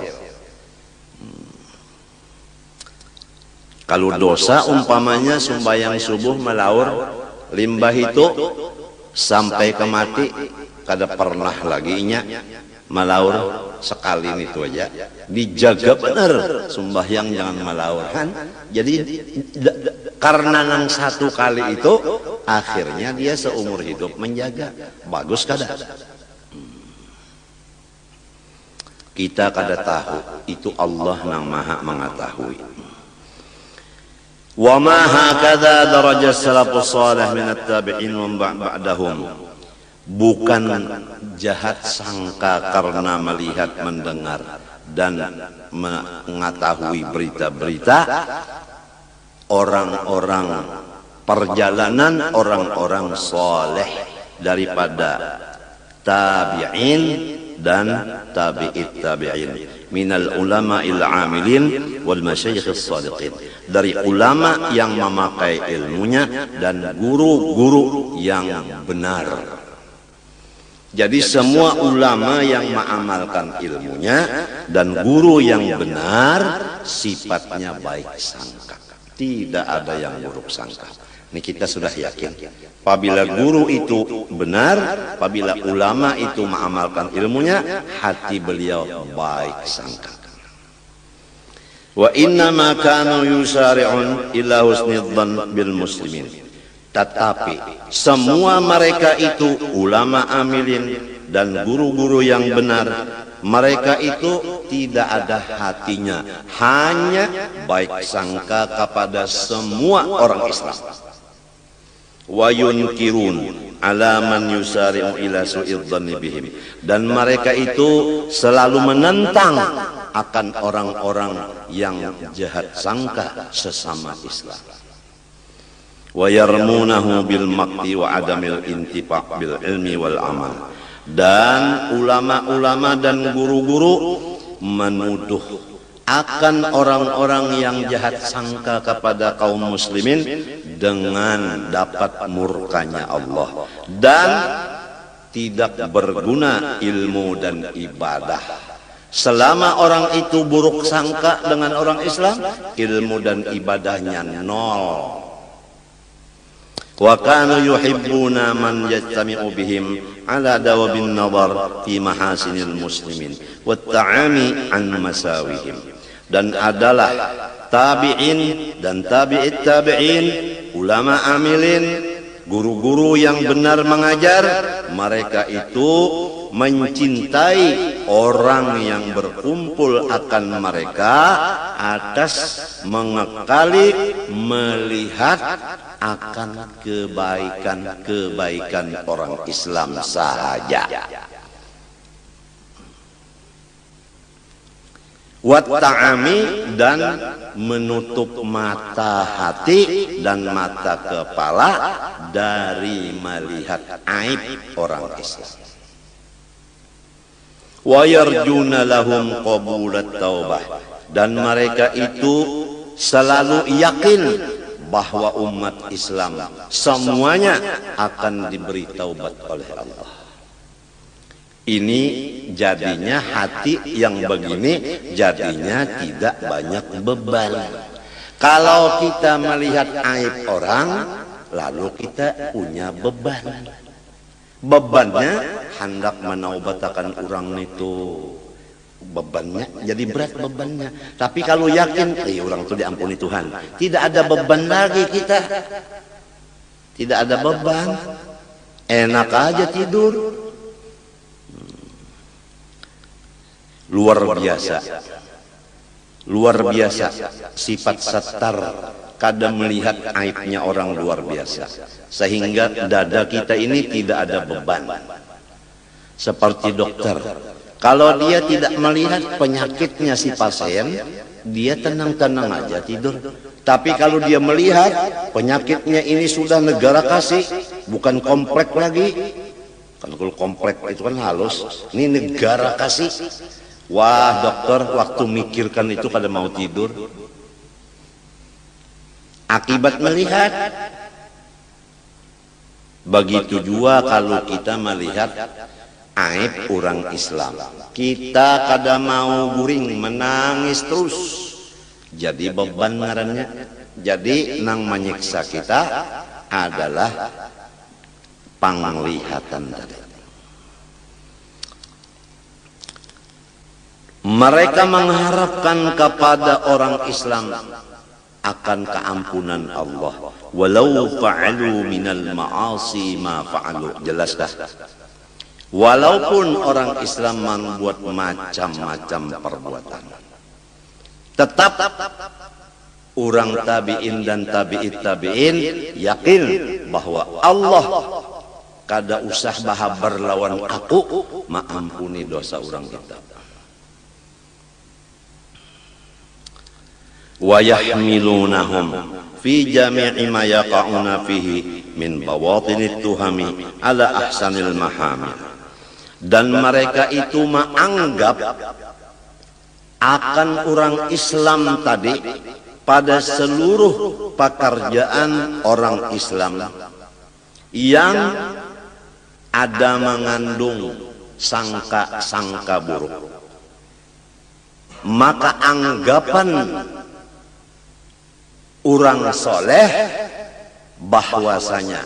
Kalau dosa umpamanya sembahyang subuh melaur limbah itu sampai ke mati, kada pernah lagi nya melaur sekali itu aja. Dijaga benar sembahyang jangan melaur kan. Jadi karena nang satu kali itu akhirnya dia seumur hidup menjaga. Bagus kada? Kita kada tahu, itu Allah yang maha mengetahui. Wa ma hakadha darajat salafus salih min at-tabi'in wa ba'dahum. Bukan jahat sangka karena melihat, mendengar dan mengetahui berita-berita orang-orang perjalanan orang-orang saleh daripada tabi'in dan tabi'it tabi'in minal ulama il amilin wal masyayikh as-sadiqin, dari ulama yang memakai ilmunya dan guru-guru yang benar. Jadi semua ulama yang mengamalkan ilmunya dan guru yang benar sifatnya baik sangka, tidak ada yang buruk sangka. Ini kita sudah yakin. Apabila guru itu benar, apabila ulama itu mengamalkan ilmunya, hati beliau baik sangka. Wa inna ma kanu yusari'un ila husnidzan bil muslimin. Tetapi semua mereka itu ulama amilin dan guru-guru yang benar, mereka itu tidak ada hatinya, hanya baik sangka kepada semua orang Islam. wa yunkirun ala man yusari'u ila su'idh dhanni bihim, dan mereka itu selalu menentang akan orang-orang yang jahat sangka sesama Islam. Wa yarmunahu bil maqti wa adamil intifa' bil ilmi wal amal, dan ulama-ulama dan guru-guru menuduh akan orang-orang yang jahat sangka kepada kaum muslimin dengan dapat murkanya Allah, dan tidak berguna ilmu dan ibadah. Selama orang itu buruk sangka dengan orang Islam, ilmu dan ibadahnya nol. Wa kanu yuhibbuna man yajtami'u bihim ala dawabin nadhar fi mahasinil muslimin wa ta'ami an masawihim, dan adalah tabi'in dan tabi'it tabi'in, ulama amilin, guru-guru yang benar mengajar, mereka itu mencintai orang yang berkumpul akan mereka atas mengekali melihat akan kebaikan-kebaikan orang Islam saja. Wat ta'ami, dan menutup mata hati dan mata kepala dari melihat aib orang Islam. Wa yarjuna lahum qabulat taubah, dan mereka itu selalu yakin bahwa umat Islam semuanya akan diberi taubat oleh Allah. Ini jadinya hati yang begini jadinya tidak banyak beban. Kalau kita melihat aib orang, lalu kita punya beban. Bebannya hendak menaubatakan orang itu, bebannya jadi berat bebannya. Tapi kalau yakin, orang itu diampuni Tuhan, tidak ada beban lagi kita. Tidak ada beban, enak aja tidur. Luar biasa sifat satar, kadang melihat aibnya orang luar biasa, sehingga dada kita ini tidak ada beban. Seperti dokter, kalau dia tidak melihat penyakitnya si pasien, dia tenang-tenang aja tidur. Tapi kalau dia melihat penyakitnya ini sudah negara kasih, bukan komplek lagi. Kan kalau komplek itu kan halus, ini negara kasih. Wah, dokter waktu mikirkan itu kada mau tidur. Akibat melihat. Begitu juga kalau kita melihat aib orang Islam, kita kada mau guring, menangis terus. Jadi beban ngarannya. Jadi nang menyiksa kita adalah penglihatan tadi. Mereka mengharapkan kepada orang Islam akan keampunan Allah, walau fa'alu minal ma'asi ma fa'alu. Jelas dah. Walaupun orang Islam membuat macam-macam perbuatan, tetap orang tabi'in dan tabi'it tabi'in yakin bahwa Allah kada usah bahas berlawan aku, maampuni dosa orang kita. Wa yahmilunahum fi jami'i ma yaqa'una fihi min bawatinit tuhami ala ahsanil mahamid, dan mereka itu menganggap akan orang Islam tadi pada seluruh pekerjaan orang Islam yang ada mengandung sangka-sangka buruk, maka anggapan orang soleh bahwasanya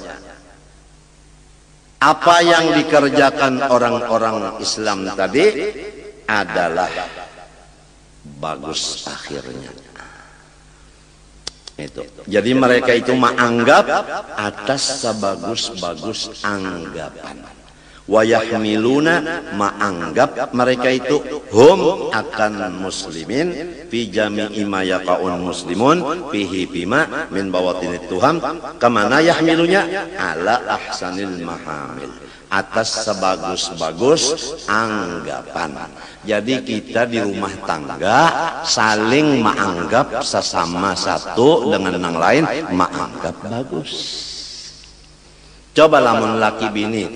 apa yang dikerjakan orang-orang Islam tadi adalah bagus akhirnya. Itu. Jadi mereka itu menganggap atas sebagus-bagus anggapan. wa yahmiluna maanggap mereka itu hum akan muslimin fi jami'i ma yaqaun muslimun fihi bima min bawatinit tuham kamana yahmilunya ala ahsanil mahamil, atas sebagus-bagus anggapan. Jadi kita di rumah tangga saling menganggap sesama satu dengan yang lain menganggap bagus. Coba lamun laki bini,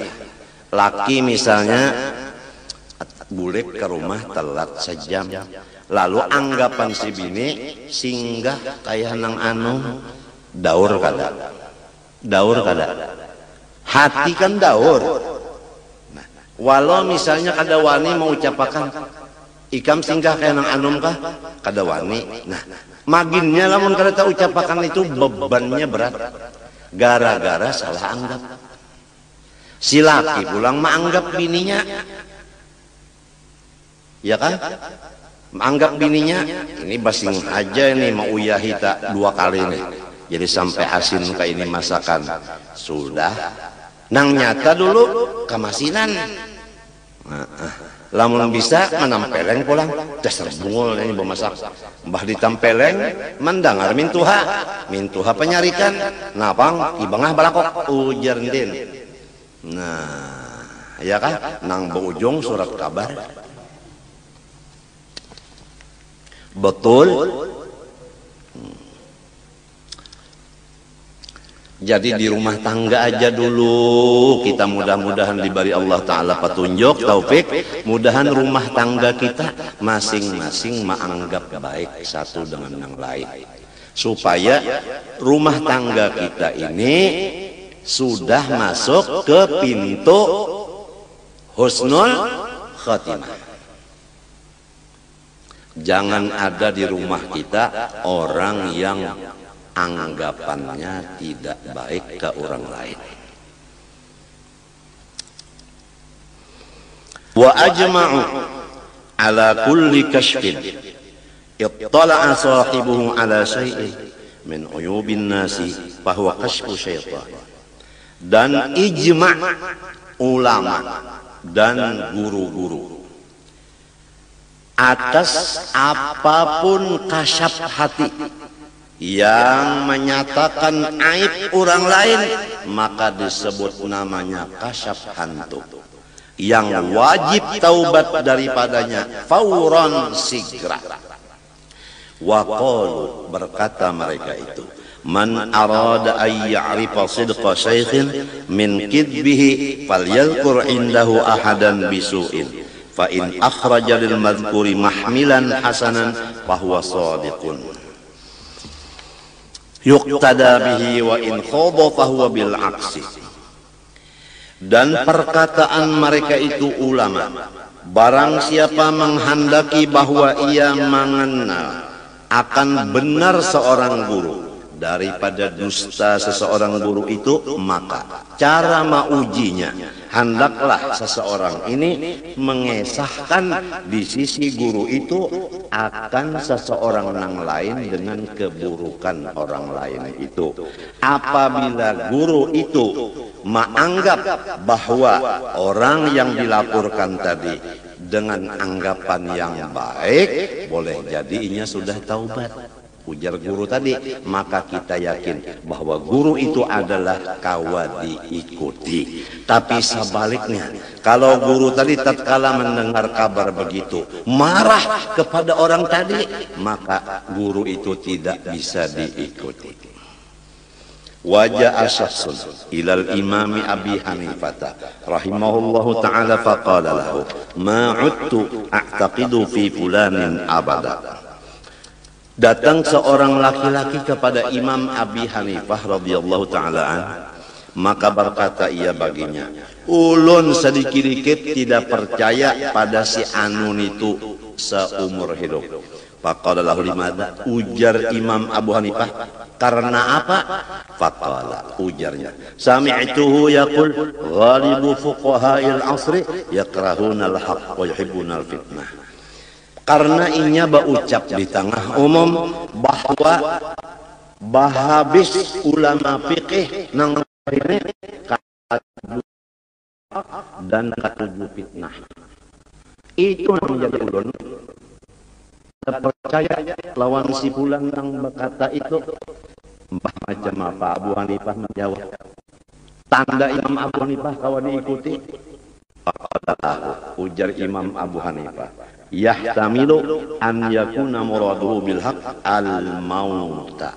laki misalnya bulik ke rumah telat sejam, lalu anggapan si bini singgah kayak nang anu daur kada, hati kan daur. Nah, walau misalnya kada wani mau ucapakan ikam singgah kayak nang anum kah kada wani. Nah, maginnya lamun kada tahu ucapakan itu bebannya berat gara-gara salah anggap. Si laki pulang menganggap bininya, ya kan? Menganggap bininya ini basing aja ini mau uyahi tak 2 kali nih, jadi sampai asin kayak ini masakan sudah. Nang nyata dulu kamasinan. Lamun bisa menampeleng pulang, dasar bungul ini bemasak. Mbah ditampeleng, mendengar mintuha penyarikan, napang ibangah balakok ujar din. Nah, ya kan? Nang berujung surat kabar. Betul. Jadi di rumah tangga aja dulu kita mudah-mudahan diberi Allah Ta'ala petunjuk, taufik. Mudahan rumah tangga kita masing-masing menganggap baik satu dengan yang lain, supaya rumah tangga kita ini sudah masuk ke pintu husnul khatimah. Jangan ada di rumah kita orang yang anggapannya tidak baik ke orang lain. Wa ajma'u ala kulli kashfin ittala'a sahibuhu ala syai'in min uyubin nasi fahuwa kashfu syaitan. Dan ijma' ulama dan guru-guru atas apapun kasyaf hati yang menyatakan aib orang lain, maka disebut namanya kasyaf hantu yang wajib taubat daripadanya fauran sigra. Wa qalu, berkata mereka itu, man arada ay ya'rifa sidqa syaikhin min kidbihi falyadhkur indahu ahadan bisu'in fa in akhraja lil madhkuri mahmilan hasanan fahuwa shadiqun yuqtada bihi wa in khaba fahuwa bil aksi. Dan perkataan mereka itu ulama, barang siapa menghendaki bahwa ia mengenal akan benar seorang guru daripada dusta seseorang guru itu, maka cara maujinya hendaklah seseorang ini mengesahkan di sisi guru itu akan seseorang yang lain dengan keburukan orang lain itu. Apabila guru itu menganggap bahwa orang yang dilaporkan tadi dengan anggapan yang baik, boleh jadi inya sudah taubat, ujar guru tadi, maka kita yakin bahwa guru itu adalah kawa diikuti. Tapi sebaliknya, kalau guru tadi tatkala mendengar kabar begitu marah kepada orang tadi, maka guru itu tidak bisa diikuti. Wajah syakhsun ilal imami Abi Hanifah rahimahullahu ta'ala faqala lahu ma'udtu a'taqidu fi fulanin abada. Datang seorang laki-laki kepada Imam Abi Hanifah radhiyallahu ta'ala an, maka berkata ia baginya, ulun sedikit-dikit tidak percaya pada si Anun itu seumur hidup. Faqala lahu limadha, ujar Imam Abu Hanifah, karena apa? Faqala, ujarnya, sami'tuhu yaqul ghalibu fuqaha'il asri yakrahuna al-haq wa yuhibbuna al-fitnah. Karena inya berucap di tengah umum bahwa habis ulama fikih nang ini dan katujuh fitnah. Itu yang menjadi ulun percaya lawan si pulang yang berkata itu mbah macam apa. Abu Hanifah menjawab, tanda Imam Abu Hanifah kalau diikuti. Ujar Imam Abu Hanifah, yahtamilu an yakuna muraduhu bil haq al mauta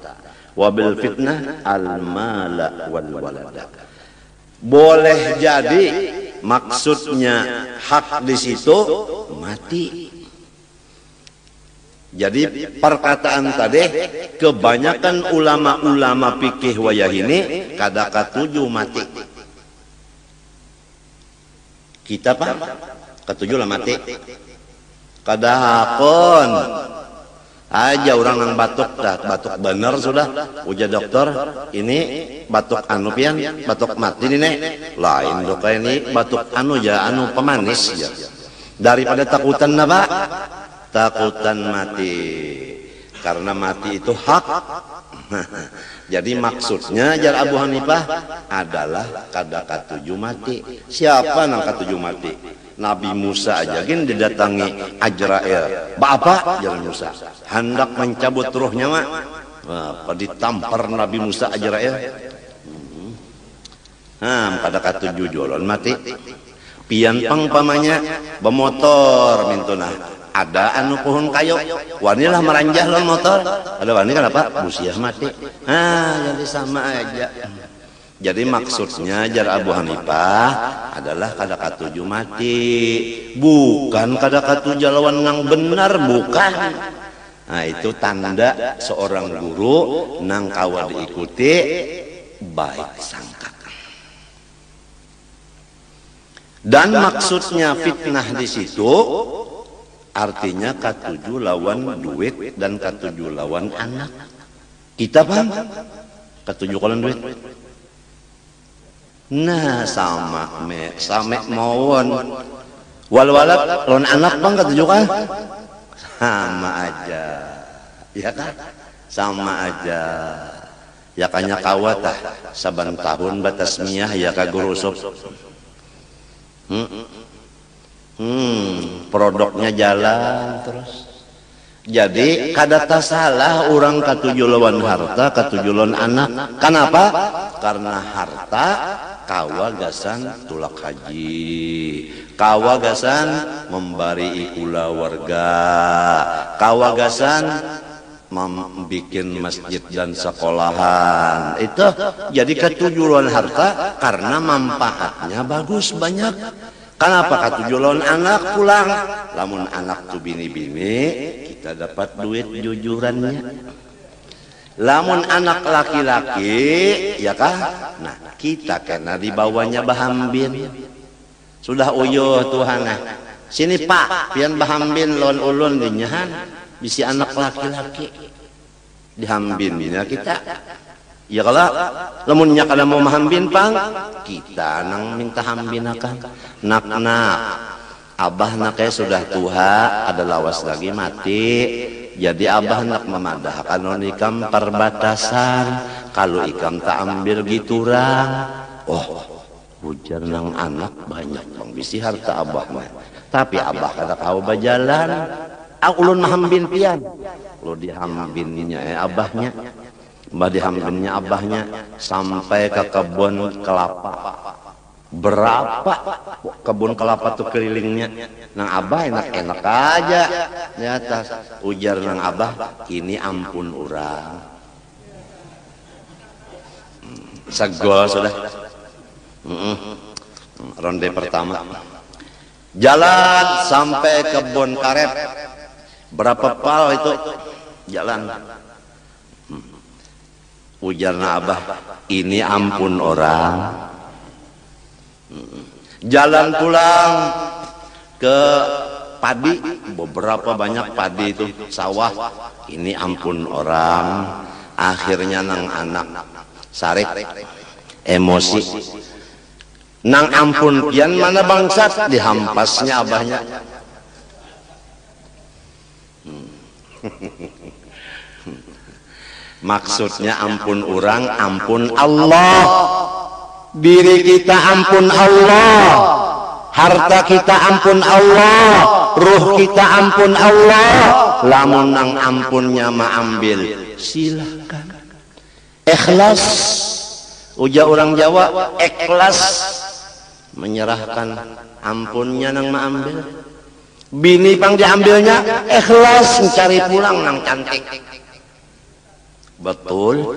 wa bil fitnah al mala wal walada. Boleh jadi maksudnya hak di situ mati. Jadi perkataan tadi kebanyakan ulama-ulama fikih wayah ini kada katuju mati. Kita pak katuju lah mati. Kada hakon aja orang yang batuk dah, batuk bener sudah. Ujar dokter, ini batuk anu pian, batuk mati ini nek. Lain dok ini batuk anu ya, anu pemanis ya. Daripada takutan apa? Takutan mati. Karena mati itu hak. Jadi maksudnya jar Abu Hanifah adalah kada katuju mati. Siapa nang katuju mati? Nabi Musa aja gin didatangi Ajrail. Bapak jar Musa hendak mencabut ruhnya mak. Apa ditampar Nabi Musa Ajrail? Pada katuju jolon mati. Pian pang pamanya bemotor mintuna. Ada anu pohon kayu, wanilah meranjah lon motor. Ada wani kan apa? Busiah mati. Jadi sama aja. Jadi maksudnya jar Abu Hanifah adalah kada katuju mati, bukan kada katuju lawan ngang benar, bukan. Nah itu tanda seorang guru nang kawa diikuti baik sangka. Dan maksudnya fitnah di situ artinya katuju lawan duit dan katuju lawan anak. Kita paham? Katuju lawan duit. Nah sama mawon. Wal-walad lawan anak bang katuju kan? Sama aja. Ya kan? Sama aja. Ya kanya kawatah saban tahun batas miyah ya kagurusop. Produknya jalan terus. Jadi kada salah orang katuju lawan harta, katuju lawan anak. Kenapa? Karena harta kawagasan tulak haji, kawagasan membari ikula warga, kawagasan membikin masjid dan sekolahan. Itu jadi katuju lawan harta karena manfaatnya bagus banyak. Kenapa katuju lawan anak pulang? Lamun anak tu bini-bini, kita dapat duit jujurannya. Lamun anak laki-laki, ya kah? Nah, kita kena dibawanya bahambin. Sudah uyuh Tuhan. Sini Pak, pian bahambin lawan ulun dinyahan. Bisi anak laki-laki. Dihambin bina kita. Ya kalau lamunnya kada mau mahambin pang, kita nang minta hambin akan. Nak abah naknya sudah tua, ada lawas lagi mati. Jadi abah nak memadahkan non ikam perbatasan. Kalau ikam tak ambil giturang, ujar nang anak banyak bang bisi harta abah mah. Tapi abah kada tahu bajalan. Ulun mahambin pian, lo dihambinnya abahnya. Mbah dihambinnya abahnya sampai ke kebun kelapa. Berapa kebun kelapa tuh kelilingnya? Nang abah enak-enak aja di atas. Ujar nang abah, ini ampun urang. Segol sudah. Ronde pertama. Jalan sampai kebun karet. Berapa pal itu jalan? Ujarna abah, ini ampun orang. Jalan pulang ke padi, beberapa banyak padi itu sawah. Ini ampun orang. Akhirnya nang anak sarik emosi. Nang ampun pian mana bangsat, dihampasnya abahnya. Maksudnya ampun orang, ampun Allah. Diri kita ampun Allah, harta kita ampun Allah, ruh kita ampun Allah. Lamun nang ampunnya ma ambil, silakan. Ikhlas, ujar orang Jawa, ikhlas menyerahkan ampunnya nang ma ambil. Bini pang diambilnya, ikhlas mencari pulang nang cantik. Betul.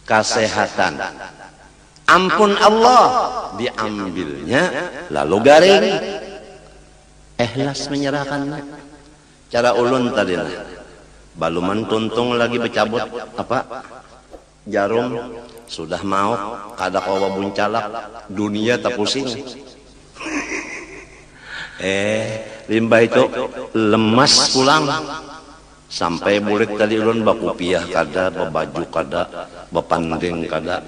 Kesehatan ampun Allah diambilnya, lalu garing ikhlas menyerahkan. Cara ulun tadi lah baluman tuntung lagi bercabut apa jarum, sudah mau kada kawa buncalak dunia tak pusing. Limbah itu lemas pulang. Sampai bulik tadi ulun bakupiah kada, babaju kada, bapandeng kada,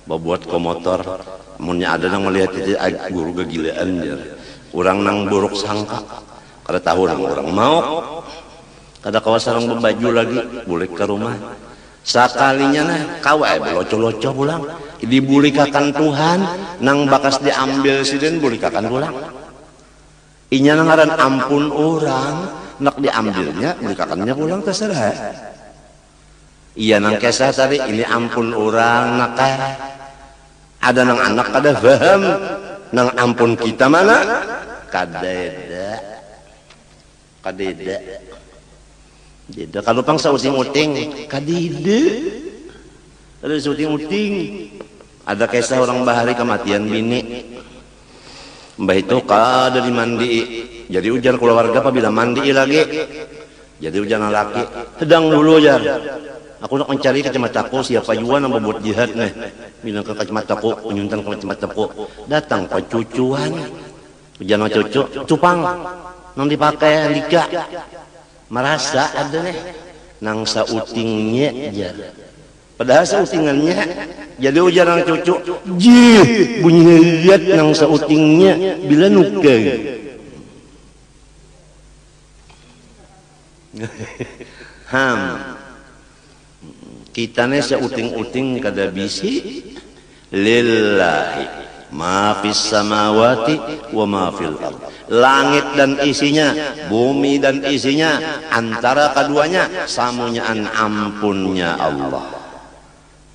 babuat komotor. Munnya ada nang melihat itu guru kegilaan dia. Urang nang buruk sangka, kada tahu nang orang mau. Kada kawa sareng babaju lagi, bulik ke rumah. Sakalinya nah kawa beloco-loco pulang. Dibulikakan Tuhan, nang bakas diambil sidin bulikakan pulang. Inya nang ngaran ampun orang. Nak diambilnya, bulikakannya pulang terserah. Iya nang kesah tadi, ini ampun orang nak ada nang anak kada paham, nang ampun kita mana? Kadeda. Kalau pang sa uting-uting, kadida. Ada sa uting-uting. Ada kisah orang bahari kematian bini. Mbah itu kada dimandi. Jadi ujar keluarga apabila mandi lagi. Jadi ujar laki, sedang dulu ya. Aku nak mencari kacamataku, siapa juga yang membuat jihad nih. Bilang ke kacamataku, penyuntan ke kacamataku. Datang pacucuan. Ujar sama cucu, cupang. Nang dipakai andika. Merasa ada nih. Nang sautingnya aja. Padahal sautingannya. Jadi ujar sama cucu, jih bunyi lihat nang sautingnya bila nuka. Kita nih seuting-uting kada bisi lillahi ma fis samawati wa ma fil ard. Langit dan isinya, bumi dan isinya, antara keduanya samunyaan ampunnya Allah.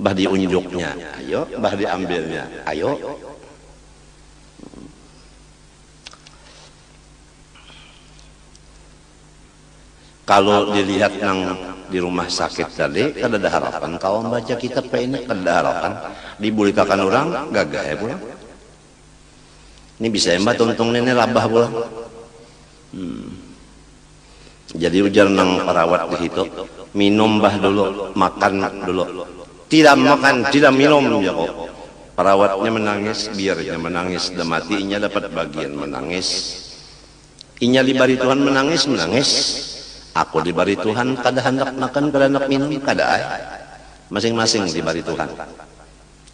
Bah diunjuknya, ayo, bah diambilnya, ayo. Kalau dilihat nang di rumah sakit tadi, kada ada harapan. Kalau baca kitab ini kada ada harapan. Dibulikakan orang, gagah ya pulang. Ini bisa mbak tuntung nenek labah pulang. Jadi ujar nang perawat di situ, minum bah dulu, makan dulu. Tidak makan, tidak minum ya kok. Perawatnya menangis, biarnya menangis. Dan matinya dapat bagian menangis. Inya dibari Tuhan menangis, menangis. Aku diberi Tuhan, kada hendak makan, kada hendak minum, kada ay. Masing-masing diberi Tuhan.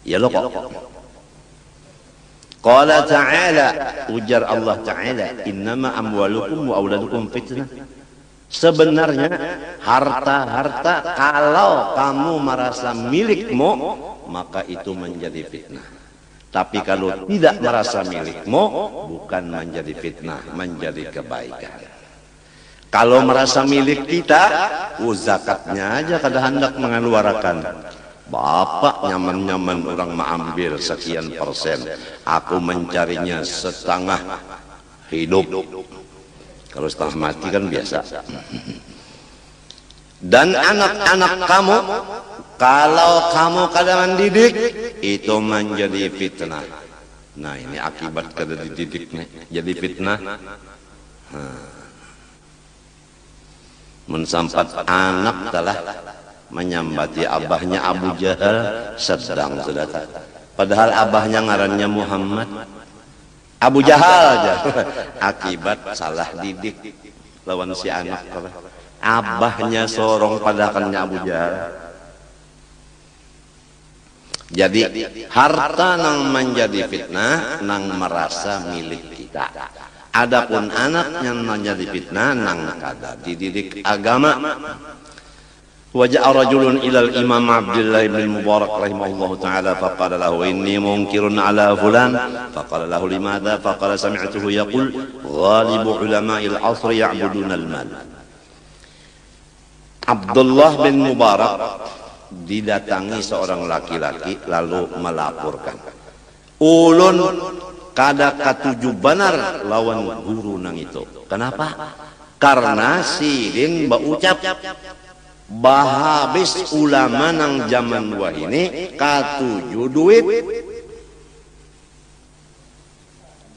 Ya lo kok. Qala ta'ala, ujar Allah Ta'ala, innama amwalukum wa auladukum fitnah. Sebenarnya harta-harta kalau kamu merasa milikmu, maka itu menjadi fitnah. Tapi kalau tidak merasa milikmu, bukan menjadi fitnah, menjadi kebaikan. Kalau merasa milik kita, zakatnya aja kada hendak mengeluarkan. Bapak nyaman-nyaman orang mengambil sekian persen, aku mencarinya setengah hidup. Kalau setengah mati kan biasa. Dan anak-anak kamu, kalau kamu kada mendidik, itu menjadi fitnah. Nah ini akibat kada dididik nih, jadi fitnah. Mensampat anak telah menyambati abahnya Abu Jahal sedang sedata. Padahal abahnya ngarannya Muhammad. Abu Jahal aja. Akibat salah didik lawan si anak. Abahnya sorong padakannya Abu Jahal. Jadi harta nang menjadi fitnah nang merasa milik kita. Adapun anak yang menjadi fitnah nang kada dididik agama. وجاء رجل إلى الإمام عبد الله بن المبارك رحمه الله تعالى فقال له إني منكر على فلان فقال له لماذا فقال سمعته يقول غالب علماء العصر يعبدون المال. Abdullah bin Mubarak didatangi seorang laki-laki lalu melaporkan, ulun kada katuju benar lawan guru nang itu. Kenapa? Karena sidin baucap bahabis ulama nang zaman wah ini katuju duit,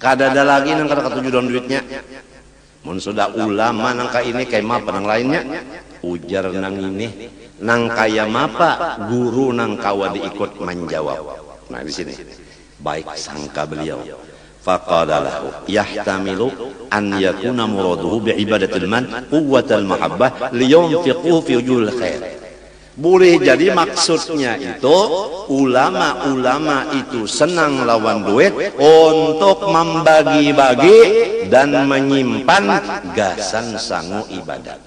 kada ada lagi nang kada katuju don duitnya. Mun sudah ulama nang ka ini kayak apa nang lainnya? Ujar nang ini nang kaya mapa guru nang kawa diikut menjawab. Nah di sini baik sangka beliau. Faqala lahu yahtamilu an yakuna muraduhu bi ibadatil man quwwatal mahabbah liyunfiquhu fi wujuhil khair. Boleh jadi maksudnya itu ulama-ulama itu senang lawan duit untuk membagi-bagi dan menyimpan gasan sangu ibadat.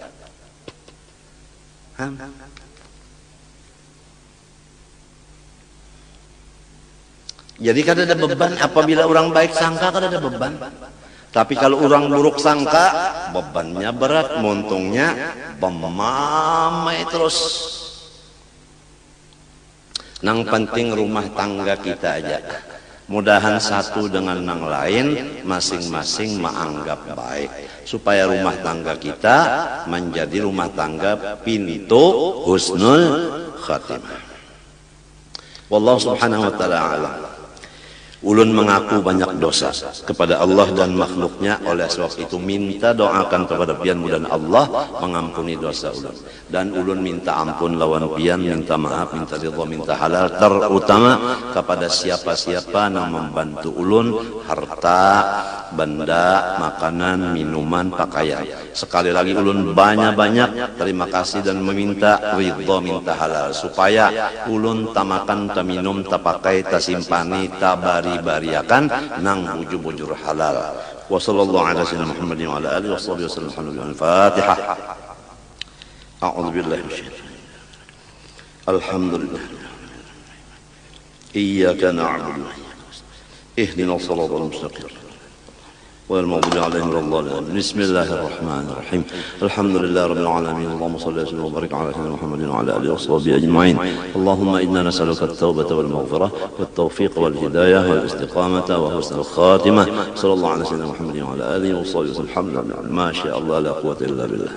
Jadi kan ada beban apabila orang baik sangka kan ada beban. Tapi kalau orang buruk sangka bebannya berat, montongnya bemamai terus. Nang penting rumah tangga kita aja. Mudahan satu dengan yang lain masing-masing menganggap baik supaya rumah tangga kita menjadi rumah tangga pintu husnul khatimah. Wallahu subhanahu wa ta'ala a'lam. Ulun mengaku banyak dosa kepada Allah dan makhluknya, oleh sebab itu minta doakan kepada pian mudah Allah mengampuni dosa ulun. Dan ulun minta ampun lawan pian, minta maaf, minta ridha, minta halal, terutama kepada siapa-siapa yang membantu ulun harta, benda, makanan, minuman, pakaian. Sekali lagi ulun banyak-banyak terima kasih dan meminta ridha, minta halal supaya ulun tamakan, taminum, tapakai, tasimpani, tabari-bariakan nang bujur-bujur halal. Wa sallallahu ala sayyidina Muhammadin wa ala alihi wa sahbihi wasallam. Al-Fatihah. A'udzu billahi minasyaitonir rajim. Alhamdulillah. Iyyaka na'budu wa iyyaka nasta'in. Ihdinas siratal mustaqim. والمغضوب عليهم ولا الضالين. بسم الله الرحمن الرحيم. الحمد لله رب العالمين. اللهم صل وسلم وبارك على سيدنا محمد وعلى اله وصحبه اجمعين. اللهم انا نسالك التوبه والمغفره والتوفيق والهدايه والاستقامه وحسن الخاتمه. صلى الله على سيدنا محمد وعلى اله وصحبه وسلم. الحمد لله ما شاء الله لا قوه الا بالله.